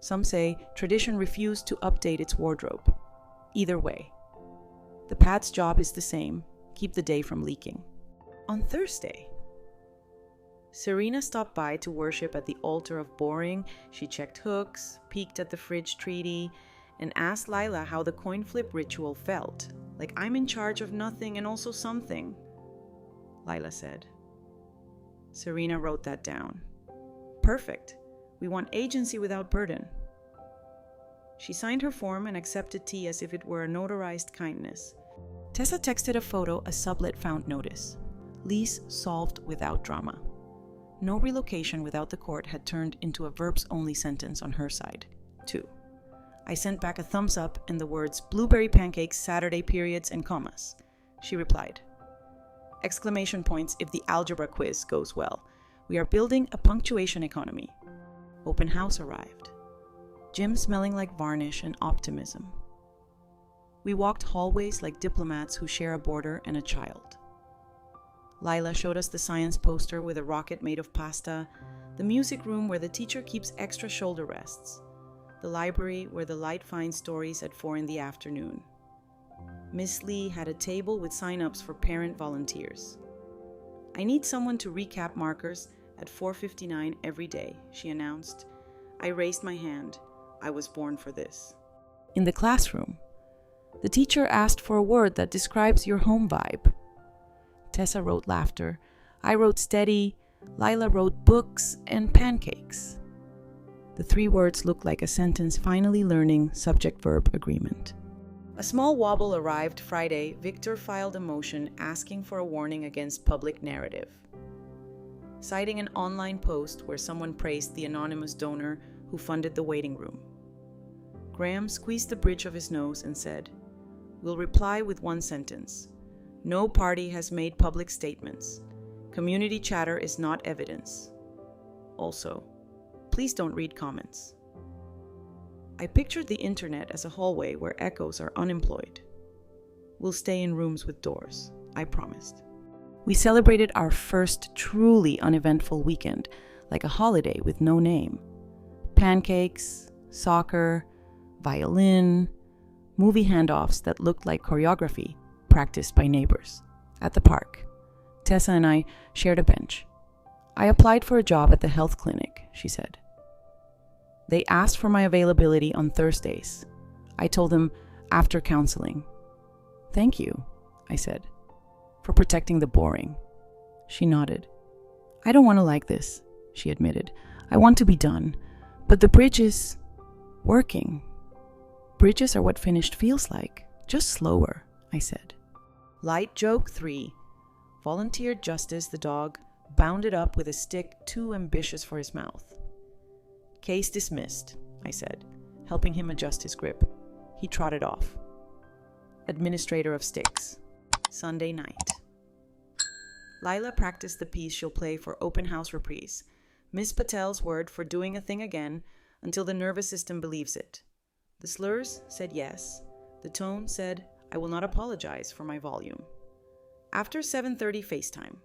Some say tradition refused to update its wardrobe. Either way, the pad's job is the same: keep the day from leaking. On Thursday, Serena stopped by to worship at the altar of boring. She checked hooks, peeked at the fridge treaty, and asked Lila how the coin flip ritual felt. Like I'm in charge of nothing and also something, Lila said. Serena wrote that down. Perfect. We want agency without burden. She signed her form and accepted tea as if it were a notarized kindness. Tessa texted a photo a sublet found notice. Lease solved without drama. No relocation without the court had turned into a verbs-only sentence on her side. 2. I sent back a thumbs up and the words blueberry pancakes, Saturday periods, and commas. She replied, exclamation points if the algebra quiz goes well. We are building a punctuation economy. Open house arrived. Gym smelling like varnish and optimism. We walked hallways like diplomats who share a border and a child. Lila showed us the science poster with a rocket made of pasta, the music room where the teacher keeps extra shoulder rests, the library where the light finds stories at 4 p.m. Miss Lee had a table with sign-ups for parent volunteers. I need someone to recap markers at 4:59 every day, she announced. I raised my hand. I was born for this. In the classroom, the teacher asked for a word that describes your home vibe. Tessa wrote laughter. I wrote steady. Lila wrote books and pancakes. The 3 words looked like a sentence finally learning subject-verb agreement. A small wobble arrived Friday. Victor filed a motion asking for a warning against public narrative, citing an online post where someone praised the anonymous donor who funded the waiting room. Graham squeezed the bridge of his nose and said, "We'll reply with one sentence. No party has made public statements. Community chatter is not evidence. Also, please don't read comments." I pictured the internet as a hallway where echoes are unemployed. We'll stay in rooms with doors, I promised. We celebrated our first truly uneventful weekend, like a holiday with no name. Pancakes, soccer, violin, movie handoffs that looked like choreography practiced by neighbors. At the park, Tessa and I shared a bench. I applied for a job at the health clinic, she said. They asked for my availability on Thursdays. I told them after counseling. Thank you, I said, for protecting the boring. She nodded. I don't want to like this, she admitted. I want to be done. But the bridge is working. Bridges are what finished feels like, just slower, I said. Light joke 3. Volunteered Justice, the dog, bounded up with a stick too ambitious for his mouth. Case dismissed, I said, helping him adjust his grip. He trotted off. Administrator of Sticks. Sunday night. Lila practiced the piece she'll play for open house reprise. Miss Patel's word for doing a thing again until the nervous system believes it. The slurs said yes. The tone said, I will not apologize for my volume. After 7:30 FaceTime.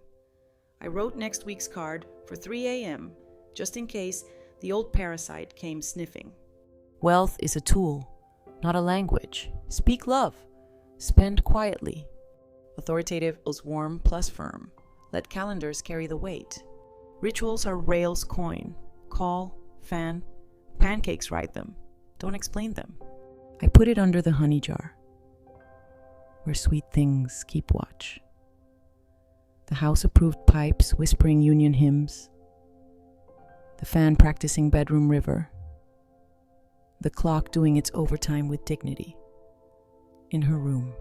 I wrote next week's card for 3 a.m., just in case the old parasite came sniffing. Wealth is a tool, not a language. Speak love. Spend quietly. Authoritative is warm plus firm. Let calendars carry the weight. Rituals are rails coin. Call, fan, pancakes ride them. Don't explain them. I put it under the honey jar, where sweet things keep watch. The house-approved pipes whispering union hymns. The fan practicing bedroom river. The clock doing its overtime with dignity. In her room.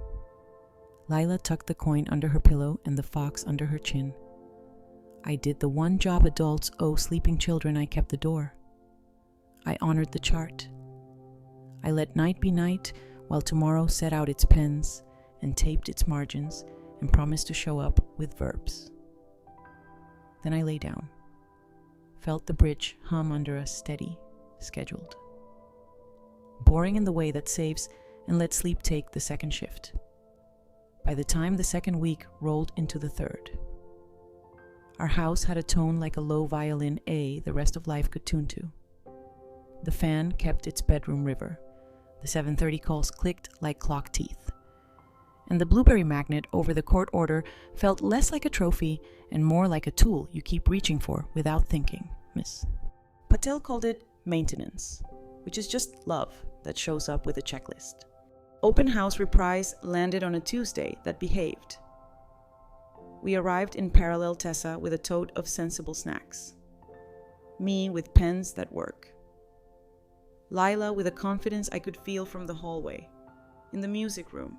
Lila tucked the coin under her pillow and the fox under her chin. I did the one job adults owe sleeping children. I kept the door. I honored the chart. I let night be night while tomorrow set out its pens and taped its margins and promised to show up with verbs. Then I lay down, felt the bridge hum under us steady, scheduled. Boring in the way that saves and lets sleep take the second shift. By the time the second week rolled into the third, our house had a tone like a low violin A the rest of life could tune to. The fan kept its bedroom river. The 7:30 calls clicked like clock teeth. And the blueberry magnet over the court order felt less like a trophy and more like a tool you keep reaching for without thinking, Miss. Patel called it maintenance, which is just love that shows up with a checklist. Open house reprise landed on a Tuesday that behaved. We arrived in parallel Tessa with a tote of sensible snacks. Me with pens that work. Lila with a confidence I could feel from the hallway, in the music room.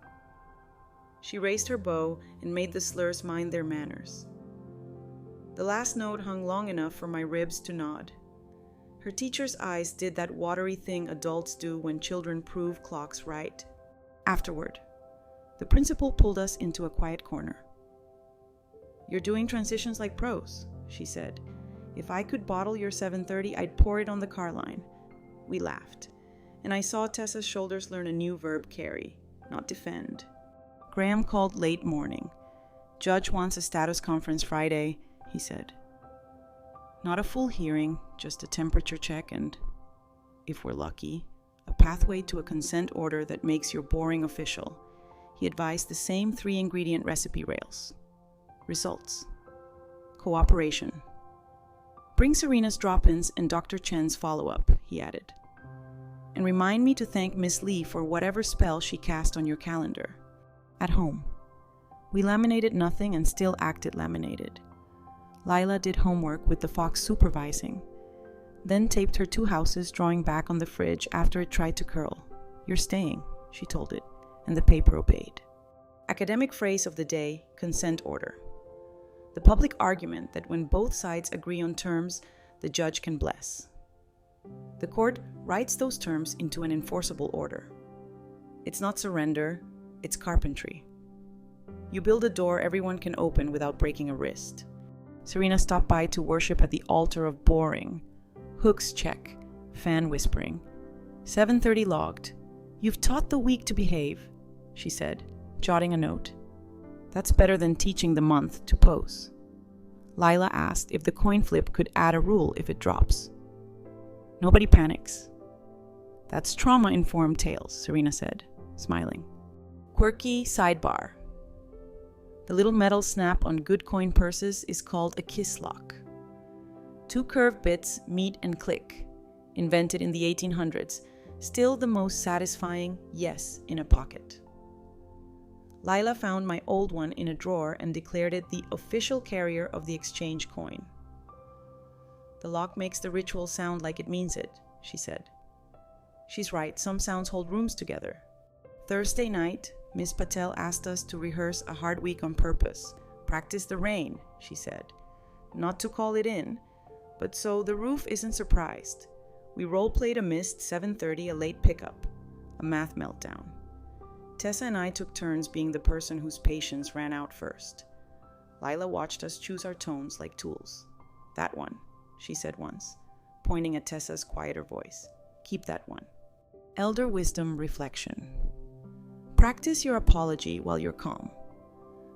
She raised her bow and made the slurs mind their manners. The last note hung long enough for my ribs to nod. Her teacher's eyes did that watery thing adults do when children prove clocks right. Afterward, the principal pulled us into a quiet corner. You're doing transitions like pros, she said. If I could bottle your 7:30, I'd pour it on the car line. We laughed, and I saw Tessa's shoulders learn a new verb, carry, not defend. Graham called late morning. Judge wants a status conference Friday, he said. Not a full hearing, just a temperature check and, if we're lucky, a pathway to a consent order that makes your boring official. He advised the same 3-ingredient recipe rails. Results. Cooperation. Bring Serena's drop-ins and Dr. Chen's follow-up, he added. And remind me to thank Miss Lee for whatever spell she cast on your calendar. At home. We laminated nothing and still acted laminated. Lila did homework with the fox supervising, then taped her 2 houses drawing back on the fridge after it tried to curl. You're staying, she told it, and the paper obeyed. Academic phrase of the day, consent order. The public argument that when both sides agree on terms, the judge can bless. The court writes those terms into an enforceable order. It's not surrender, it's carpentry. You build a door everyone can open without breaking a wrist. Serena stopped by to worship at the altar of boring. Hooks check, fan whispering. 7:30 logged. You've taught the week to behave, she said, jotting a note. That's better than teaching the month to pose. Lila asked if the coin flip could add a rule if it drops. Nobody panics. That's trauma-informed tales, Serena said, smiling. Quirky sidebar. The little metal snap on good coin purses is called a kiss lock. 2 curved bits meet and click, invented in the 1800s, still the most satisfying yes in a pocket. Lila found my old one in a drawer and declared it the official carrier of the exchange coin. The lock makes the ritual sound like it means it, she said. She's right, some sounds hold rooms together. Thursday night, Miss Patel asked us to rehearse a hard week on purpose. Practice the rain, she said. Not to call it in, but so the roof isn't surprised. We role-played a missed 7:30, a late pickup, a math meltdown. Tessa and I took turns being the person whose patience ran out first. Lila watched us choose our tones like tools. That one, she said once, pointing at Tessa's quieter voice. Keep that one. Elder wisdom reflection. Practice your apology while you're calm.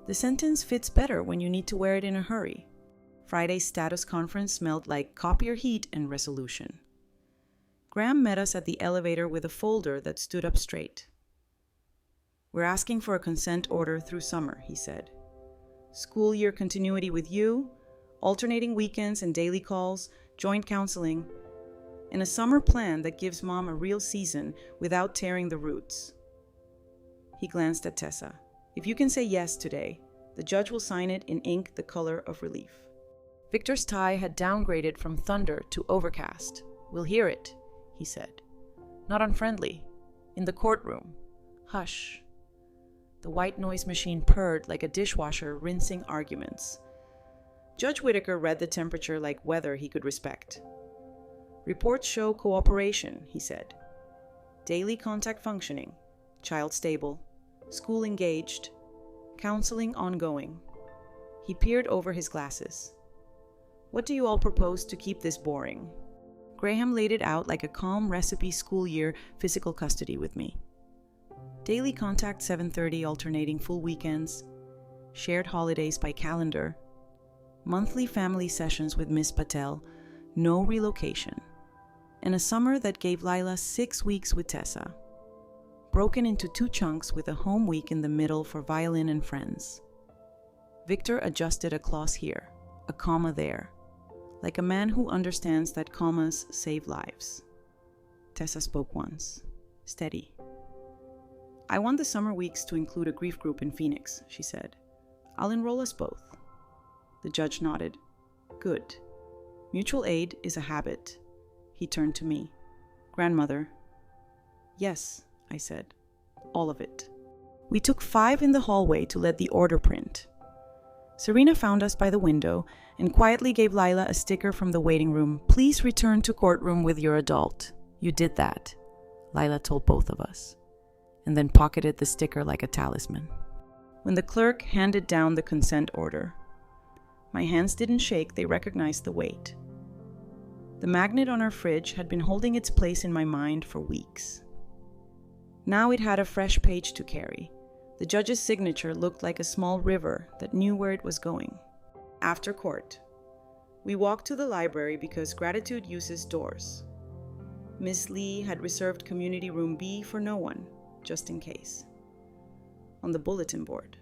The sentence fits better when you need to wear it in a hurry. Friday's status conference smelled like copier heat and resolution. Graham met us at the elevator with a folder that stood up straight. We're asking for a consent order through summer, he said. School year continuity with you, alternating weekends and daily calls, joint counseling, and a summer plan that gives Mom a real season without tearing the roots. He glanced at Tessa. If you can say yes today, the judge will sign it in ink the color of relief. Victor's tie had downgraded from thunder to overcast. We'll hear it, he said. Not unfriendly. In the courtroom. Hush. The white noise machine purred like a dishwasher rinsing arguments. Judge Whitaker read the temperature like weather he could respect. Reports show cooperation, he said. Daily contact functioning. Child stable. School engaged. Counseling ongoing. He peered over his glasses. What do you all propose to keep this boring? Graham laid it out like a calm recipe school year physical custody with me. Daily contact 7:30 alternating full weekends. Shared holidays by calendar. Monthly family sessions with Miss Patel. No relocation. And a summer that gave Lila 6 weeks with Tessa. Broken into 2 chunks with a home week in the middle for violin and friends. Victor adjusted a clause here, a comma there, like a man who understands that commas save lives. Tessa spoke once, steady. I want the summer weeks to include a grief group in Phoenix, she said. I'll enroll us both. The judge nodded. Good. Mutual aid is a habit. He turned to me. Grandmother. Yes, I said. All of it. We took 5 in the hallway to let the order print. Serena found us by the window and quietly gave Lila a sticker from the waiting room. Please return to courtroom with your adult. You did that, Lila told both of us, and then pocketed the sticker like a talisman. When the clerk handed down the consent order, my hands didn't shake, they recognized the weight. The magnet on our fridge had been holding its place in my mind for weeks. Now it had a fresh page to carry. The judge's signature looked like a small river that knew where it was going. After court, we walked to the library because gratitude uses doors. Miss Lee had reserved community room B for no one, just in case. On the bulletin board,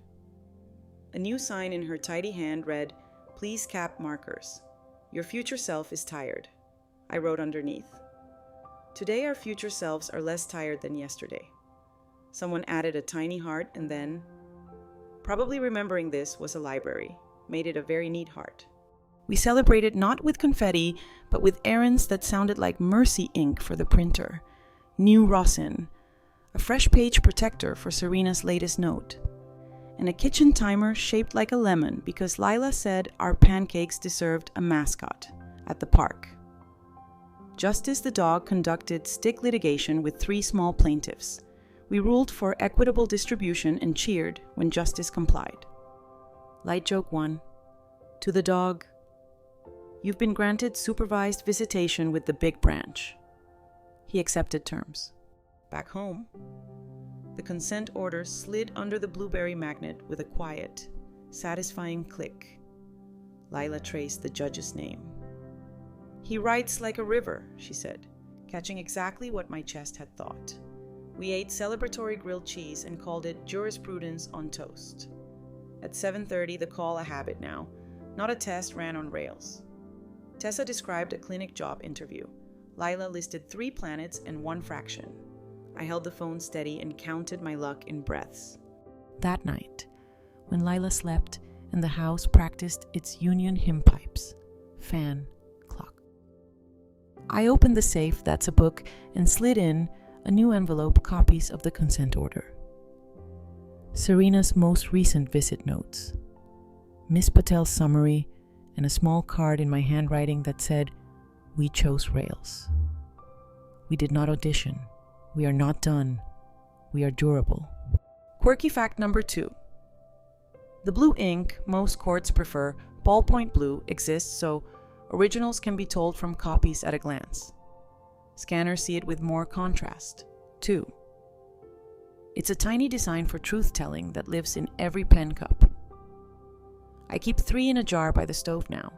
a new sign in her tidy hand read, "Please cap markers. Your future self is tired." I wrote underneath. Today our future selves are less tired than yesterday. Someone added a tiny heart and then, probably remembering this was a library, made it a very neat heart. We celebrated not with confetti, but with errands that sounded like mercy ink for the printer, new rosin, a fresh page protector for Serena's latest note, and a kitchen timer shaped like a lemon because Lila said our pancakes deserved a mascot at the park. Justice the dog conducted stick litigation with 3 small plaintiffs. We ruled for equitable distribution and cheered when Justice complied. Light joke 1. To the dog, you've been granted supervised visitation with the big branch. He accepted terms. Back home, the consent order slid under the blueberry magnet with a quiet, satisfying click. Lila traced the judge's name. He writes like a river, she said, catching exactly what my chest had thought. We ate celebratory grilled cheese and called it jurisprudence on toast. At 7:30, the call a habit now, not a test ran on rails. Tessa described a clinic job interview. Lila listed 3 planets and 1 fraction. I held the phone steady and counted my luck in breaths. That night, when Lila slept and the house practiced its union hymn pipes, fan, clock. I opened the safe, that's a book, and slid in a new envelope, copies of the consent order. Serena's most recent visit notes, Miss Patel's summary, and a small card in my handwriting that said, "We chose Rails. We did not audition. We are not done. We are durable." Quirky fact number 2. The blue ink most courts prefer, ballpoint blue, exists so originals can be told from copies at a glance. Scanners see it with more contrast. 2. It's a tiny design for truth-telling that lives in every pen cup. I keep 3 in a jar by the stove now,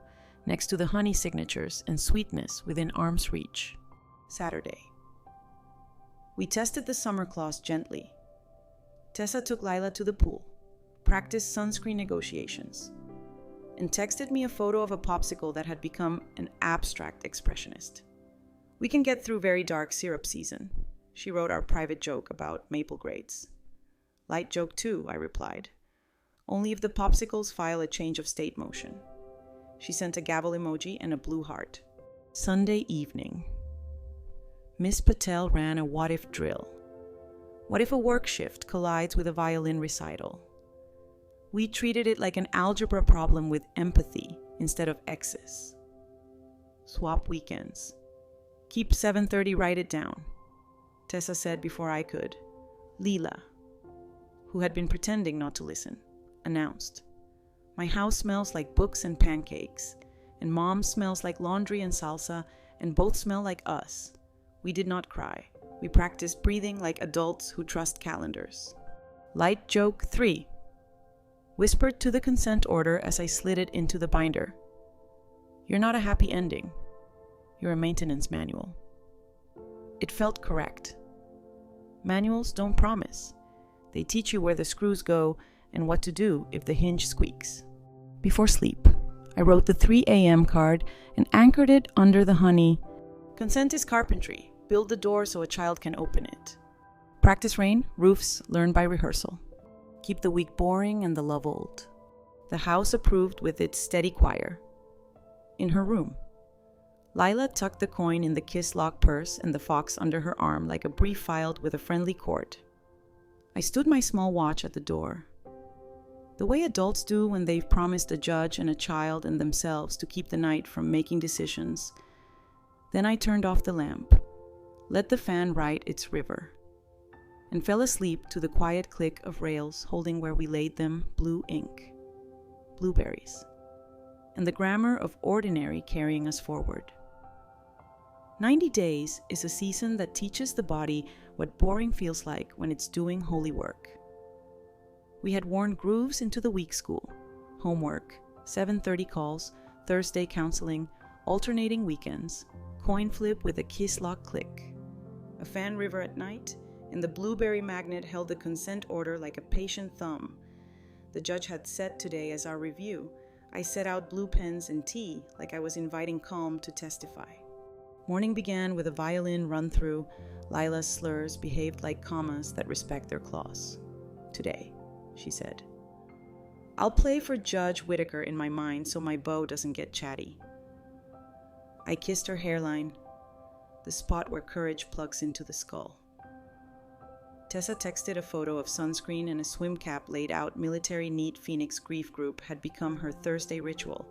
next to the honey signatures and sweetness within arm's reach. Saturday. We tested the summer clause gently. Tessa took Lila to the pool, practiced sunscreen negotiations, and texted me a photo of a popsicle that had become an abstract expressionist. "We can get through very dark syrup season," she wrote our private joke about maple grades. "Light joke too," I replied. "Only if the popsicles file a change of state motion." She sent a gavel emoji and a blue heart. Sunday evening. Miss Patel ran a what-if drill. What if a work shift collides with a violin recital? We treated it like an algebra problem with empathy instead of X's. Swap weekends. "Keep 7:30, write it down," Tessa said before I could. Lila, who had been pretending not to listen, announced, "My house smells like books and pancakes, and Mom smells like laundry and salsa, and both smell like us." We did not cry. We practiced breathing like adults who trust calendars. Light joke 3. Whispered to the consent order as I slid it into the binder. "You're not a happy ending. You're a maintenance manual." It felt correct. Manuals don't promise. They teach you where the screws go and what to do if the hinge squeaks. Before sleep, I wrote the 3 a.m. card and anchored it under the honey. "Consent is carpentry. Build the door so a child can open it." Practice rain, roofs, learn by rehearsal. Keep the week boring and the love old. The house approved with its steady choir. In her room. Lila tucked the coin in the kiss lock purse and the fox under her arm like a brief filed with a friendly court. I stood my small watch at the door. The way adults do when they've promised a judge and a child and themselves to keep the night from making decisions. Then I turned off the lamp, let the fan write its river, and fell asleep to the quiet click of rails holding where we laid them blue ink, blueberries, and the grammar of ordinary carrying us forward. 90 days is a season that teaches the body what boring feels like when it's doing holy work. We had worn grooves into the week school, homework, 7:30 calls, Thursday counseling, alternating weekends, coin flip with a kiss lock click, a fan river at night, and the blueberry magnet held the consent order like a patient thumb. The judge had set today as our review. I set out blue pens and tea like I was inviting calm to testify. Morning began with a violin run-through. Lila's slurs behaved like commas that respect their claws. "Today," she said. "I'll play for Judge Whitaker in my mind so my bow doesn't get chatty." I kissed her hairline, the spot where courage plugs into the skull. Tessa texted a photo of sunscreen and a swim cap laid out. Military Neat Phoenix Grief Group had become her Thursday ritual,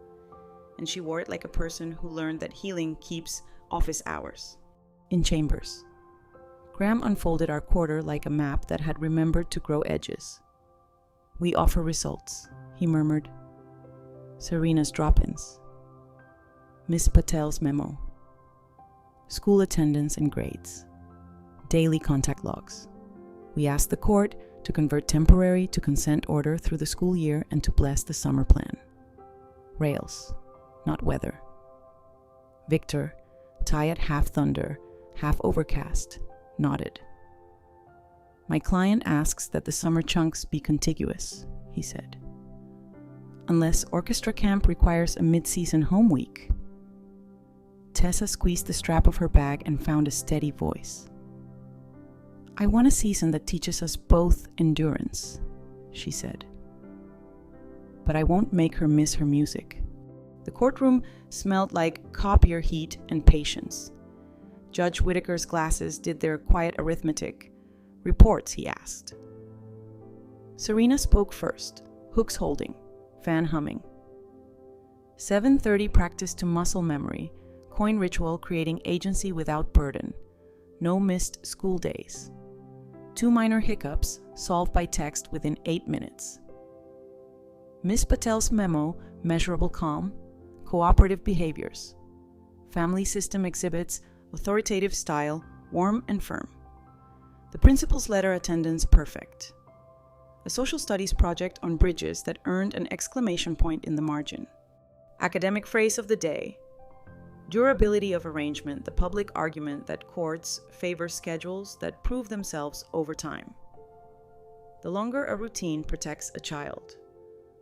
and she wore it like a person who learned that healing keeps office hours. In chambers. Graham unfolded our quarter like a map that had remembered to grow edges. "We offer results," he murmured. Serena's drop-ins. Miss Patel's memo. School attendance and grades. Daily contact logs. We asked the court to convert temporary to consent order through the school year and to bless the summer plan. Rails, not weather. Victor, tie at half thunder, half overcast, nodded. "My client asks that the summer chunks be contiguous," he said. "Unless orchestra camp requires a mid-season home week." Tessa squeezed the strap of her bag and found a steady voice. "I want a season that teaches us both endurance," she said. "But I won't make her miss her music." The courtroom smelled like copier heat and patience. Judge Whitaker's glasses did their quiet arithmetic. "Reports," he asked. Serena spoke first, hooks holding, fan humming. 7:30 practice to muscle memory, coin ritual creating agency without burden. No missed school days. 2 minor hiccups solved by text within 8 minutes. Miss Patel's memo, measurable calm, cooperative behaviors. Family system exhibits authoritative style, warm and firm. The principal's letter attendance perfect. A social studies project on bridges that earned an exclamation point in the margin. Academic phrase of the day. Durability of arrangement, the public argument that courts favor schedules that prove themselves over time. The longer a routine protects a child,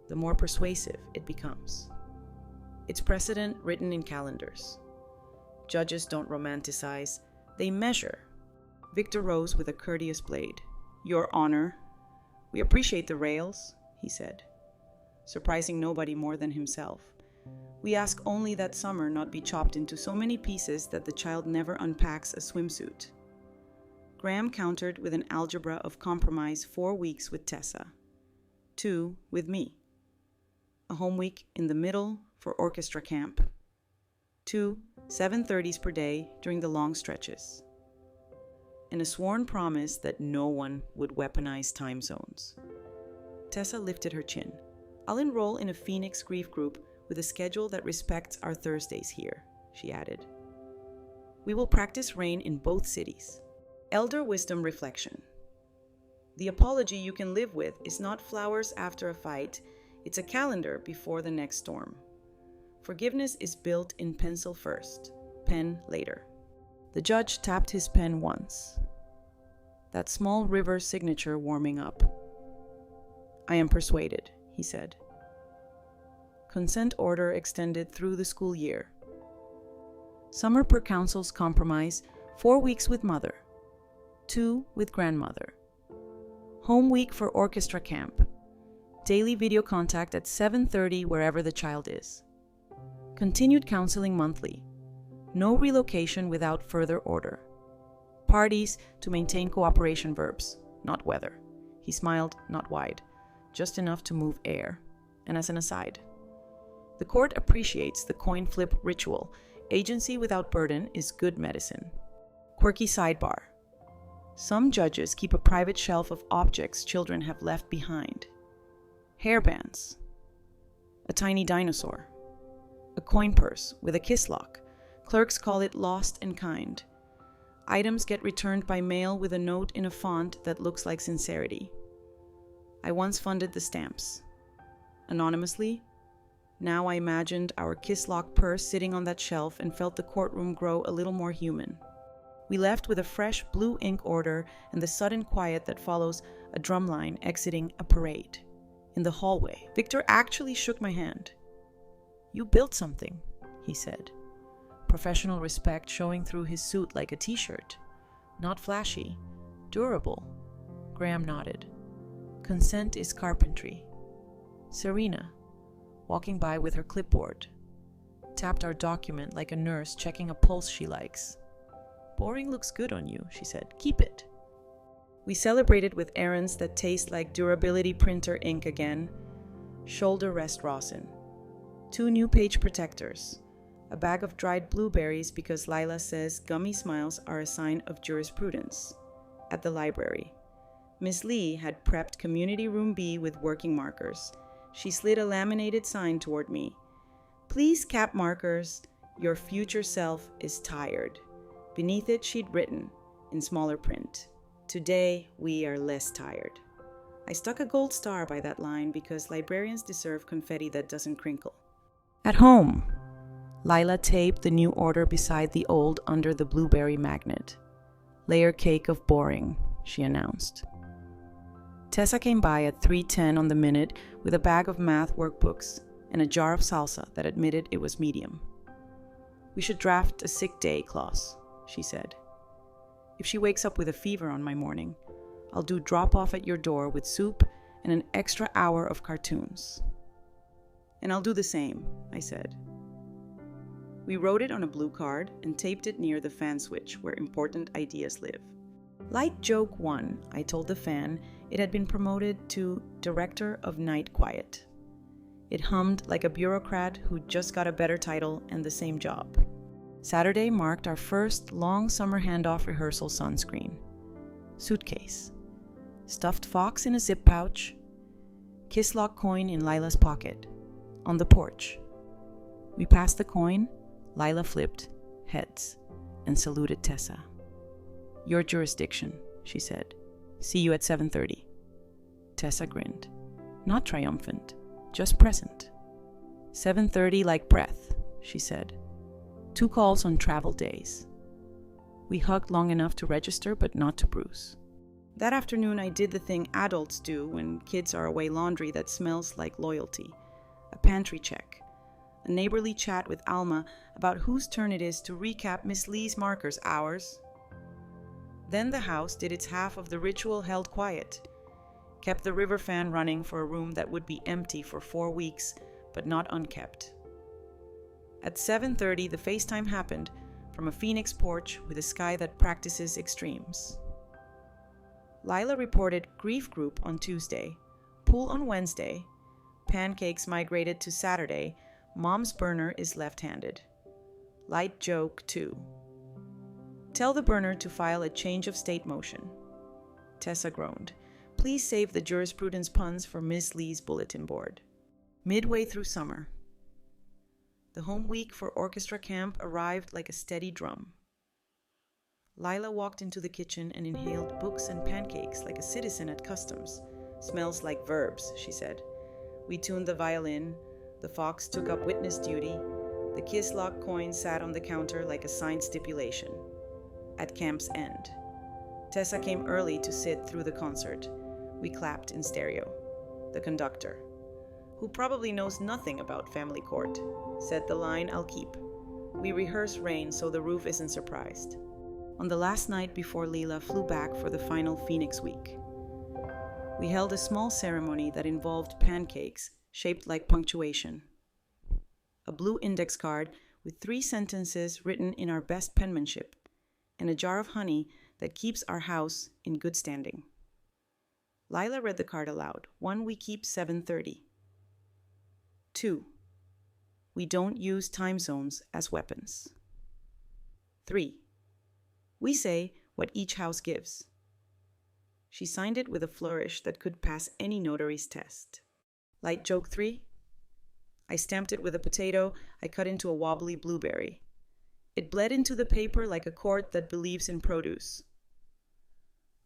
the more persuasive it becomes. Its precedent written in calendars. Judges don't romanticize, they measure. Victor rose with a courteous blade. "Your Honor, we appreciate the rails," he said, surprising nobody more than himself. "We ask only that summer not be chopped into so many pieces that the child never unpacks a swimsuit." Graham countered with an algebra of compromise: 4 weeks with Tessa, 2 with me. A home week in the middle for orchestra camp. 2 7:30s per day during the long stretches. And a sworn promise that no one would weaponize time zones. Tessa lifted her chin. "I'll enroll in a Phoenix grief group with a schedule that respects our Thursdays here," she added. "We will practice rain in both cities." Elder wisdom reflection. The apology you can live with is not flowers after a fight, it's a calendar before the next storm. Forgiveness is built in pencil first, pen later. The judge tapped his pen once. That small river signature warming up. "I am persuaded," he said. Consent order extended through the school year. Summer per council's compromise, 4 weeks with mother, 2 with grandmother. Home week for orchestra camp. Daily video contact at 7:30 wherever the child is. Continued counseling monthly. No relocation without further order. Parties to maintain cooperation verbs, not weather. He smiled, not wide, just enough to move air. And as an aside, the court appreciates the coin flip ritual. Agency without burden is good medicine. Quirky sidebar. Some judges keep a private shelf of objects children have left behind. Hairbands. A tiny dinosaur. A coin purse with a kiss lock. Clerks call it lost and kind. Items get returned by mail with a note in a font that looks like sincerity. I once funded the stamps. Anonymously. Now I imagined our kiss lock purse sitting on that shelf and felt the courtroom grow a little more human. We left with a fresh blue ink order and the sudden quiet that follows a drumline exiting a parade. In the hallway, Victor actually shook my hand. "You built something," he said. Professional respect showing through his suit like a t-shirt. Not flashy, durable. Graham nodded. Consent is carpentry. Serena, walking by with her clipboard, tapped our document like a nurse checking a pulse she likes. "Boring looks good on you," she said. "Keep it." We celebrated with errands that taste like durability printer ink again. Shoulder rest Rawson. 2 new page protectors. A bag of dried blueberries because Lila says gummy smiles are a sign of jurisprudence. At the library. Miss Lee had prepped Community Room B with working markers. She slid a laminated sign toward me. "Please, cap markers, your future self is tired." Beneath it, she'd written, in smaller print, "Today, we are less tired." I stuck a gold star by that line because librarians deserve confetti that doesn't crinkle. At home, Lila taped the new order beside the old under the blueberry magnet. "Layer cake of boring," she announced. Tessa came by at 3:10 on the minute with a bag of math workbooks and a jar of salsa that admitted it was medium. "We should draft a sick day clause," she said. "If she wakes up with a fever on my morning, I'll do drop-off at your door with soup and an extra hour of cartoons." "And I'll do the same," I said. We wrote it on a blue card and taped it near the fan switch where important ideas live. Light joke 1, I told the fan it had been promoted to Director of Night Quiet. It hummed like a bureaucrat who just got a better title and the same job. Saturday marked our first long summer handoff rehearsal sunscreen. Suitcase. Stuffed fox in a zip pouch. Kisslock coin in Lila's pocket. On the porch. We passed the coin. Lila flipped, heads, and saluted Tessa. Your jurisdiction, she said. See you at 7:30. Tessa grinned. Not triumphant, just present. 7:30 like breath, she said. 2 calls on travel days. We hugged long enough to register, but not to bruise. That afternoon, I did the thing adults do when kids are away laundry that smells like loyalty. A pantry check. A neighborly chat with Alma about whose turn it is to recap Miss Lee's markers hours. Then the house did its half of the ritual held quiet. Kept the river fan running for a room that would be empty for 4 weeks, but not unkept. At 7:30, the FaceTime happened from a Phoenix porch with a sky that practices extremes. Lila reported grief group on Tuesday, pool on Wednesday, pancakes migrated to Saturday, mom's burner is left-handed. Light joke 2. Tell the burner to file a change of state motion. Tessa groaned. Please save the jurisprudence puns for Miss Lee's bulletin board. Midway through summer. The home week for orchestra camp arrived like a steady drum. Lila walked into the kitchen and inhaled books and pancakes like a citizen at customs. Smells like verbs, she said. We tuned the violin. The fox took up witness duty. The Kisslock coin sat on the counter like a signed stipulation. At camp's end. Tessa came early to sit through the concert. We clapped in stereo. The conductor, who probably knows nothing about family court, said the line I'll keep. We rehearse rain so the roof isn't surprised. On the last night before Lila flew back for the final Phoenix week. We held a small ceremony that involved pancakes shaped like punctuation. A blue index card with 3 sentences written in our best penmanship, and a jar of honey that keeps our house in good standing. Lila read the card aloud. 1, we keep 7:30. 2, we don't use time zones as weapons. 3, we say what each house gives. She signed it with a flourish that could pass any notary's test. Light joke 3, I stamped it with a potato I cut into a wobbly blueberry. It bled into the paper like a court that believes in produce.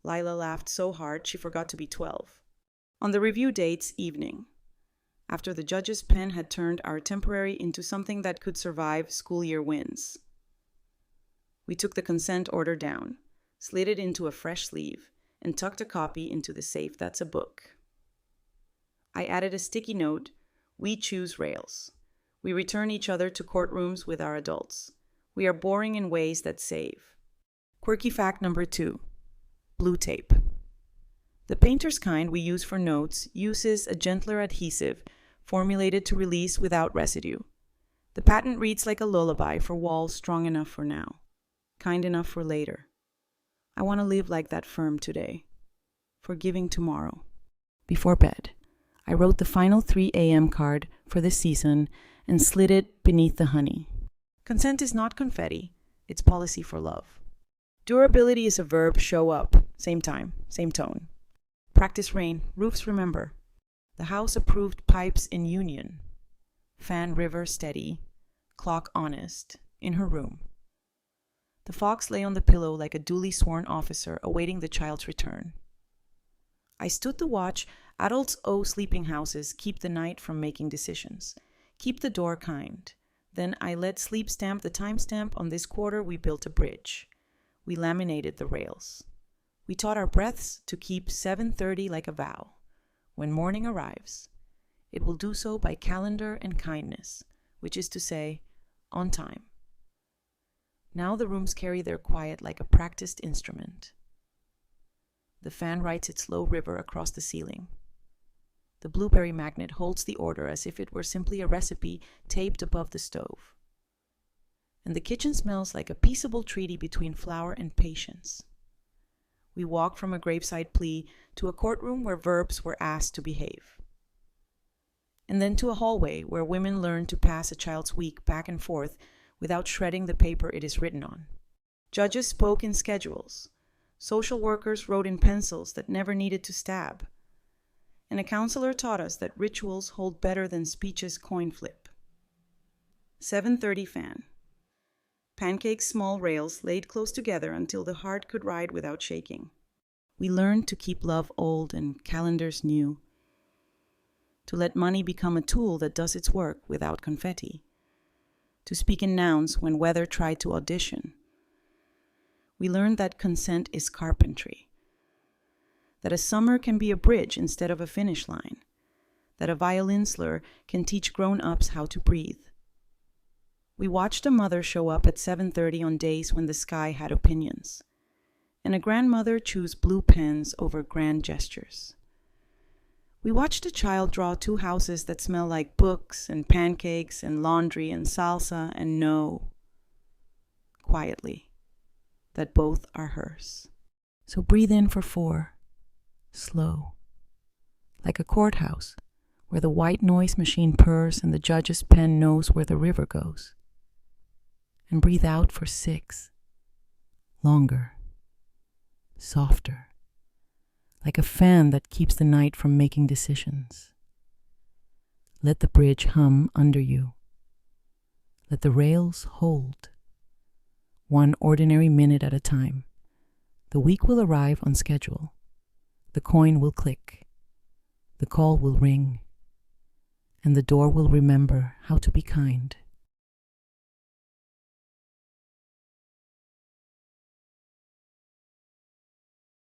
Lila laughed so hard she forgot to be 12. On the review date's evening, after the judge's pen had turned our temporary into something that could survive school year wins. We took the consent order down, slid it into a fresh sleeve, and tucked a copy into the safe that's a book. I added a sticky note, we choose rails. We return each other to courtrooms with our adults. We are boring in ways that save. Quirky fact number 2, blue tape. The painter's kind we use for notes uses a gentler adhesive formulated to release without residue. The patent reads like a lullaby for walls strong enough for now, kind enough for later. I want to live like that firm today, forgiving tomorrow. Before bed, I wrote the final 3 a.m. card for this season and slid it beneath the honey. Consent is not confetti, it's policy for love. Durability is a verb, show up, same time, same tone. Practice rain, roofs remember. The house approved pipes in union. Fan river steady, clock honest, in her room. The fox lay on the pillow like a duly sworn officer awaiting the child's return. I stood the watch. Adults owe sleeping houses keep the night from making decisions. Keep the door kind. Then I let sleep stamp the timestamp on this quarter. We built a bridge. We laminated the rails. We taught our breaths to keep 7:30 like a vow. When morning arrives, it will do so by calendar and kindness, which is to say, on time. Now the rooms carry their quiet like a practiced instrument. The fan writes its low river across the ceiling. The blueberry magnet holds the order as if it were simply a recipe taped above the stove. and the kitchen smells like a peaceable treaty between flour and patience. We walk from a graveside plea to a courtroom where verbs were asked to behave, and then to a hallway where women learn to pass a child's week back and forth without shredding the paper it is written on. Judges spoke in schedules. Social workers wrote in pencils that never needed to stab. And a counselor taught us that rituals hold better than speeches coin flip. 7:30 fan. Pancakes small rails laid close together until the heart could ride without shaking. We learned to keep love old and calendars new. To let money become a tool that does its work without confetti. To speak in nouns when weather tried to audition. We learned that consent is carpentry. That a summer can be a bridge instead of a finish line. That a violin slur can teach grown-ups how to breathe. We watched a mother show up at 7:30 on days when the sky had opinions, and a grandmother choose blue pens over grand gestures. We watched a child draw 2 houses that smell like books and pancakes and laundry and salsa and know, quietly, that both are hers. So breathe in for 4, slow, like a courthouse where the white noise machine purrs and the judge's pen knows where the river goes. And breathe out for 6, longer, softer, like a fan that keeps the night from making decisions. Let the bridge hum under you. Let the rails hold. 1 ordinary minute at a time. The week will arrive on schedule. The coin will click. The call will ring. And the door will remember how to be kind.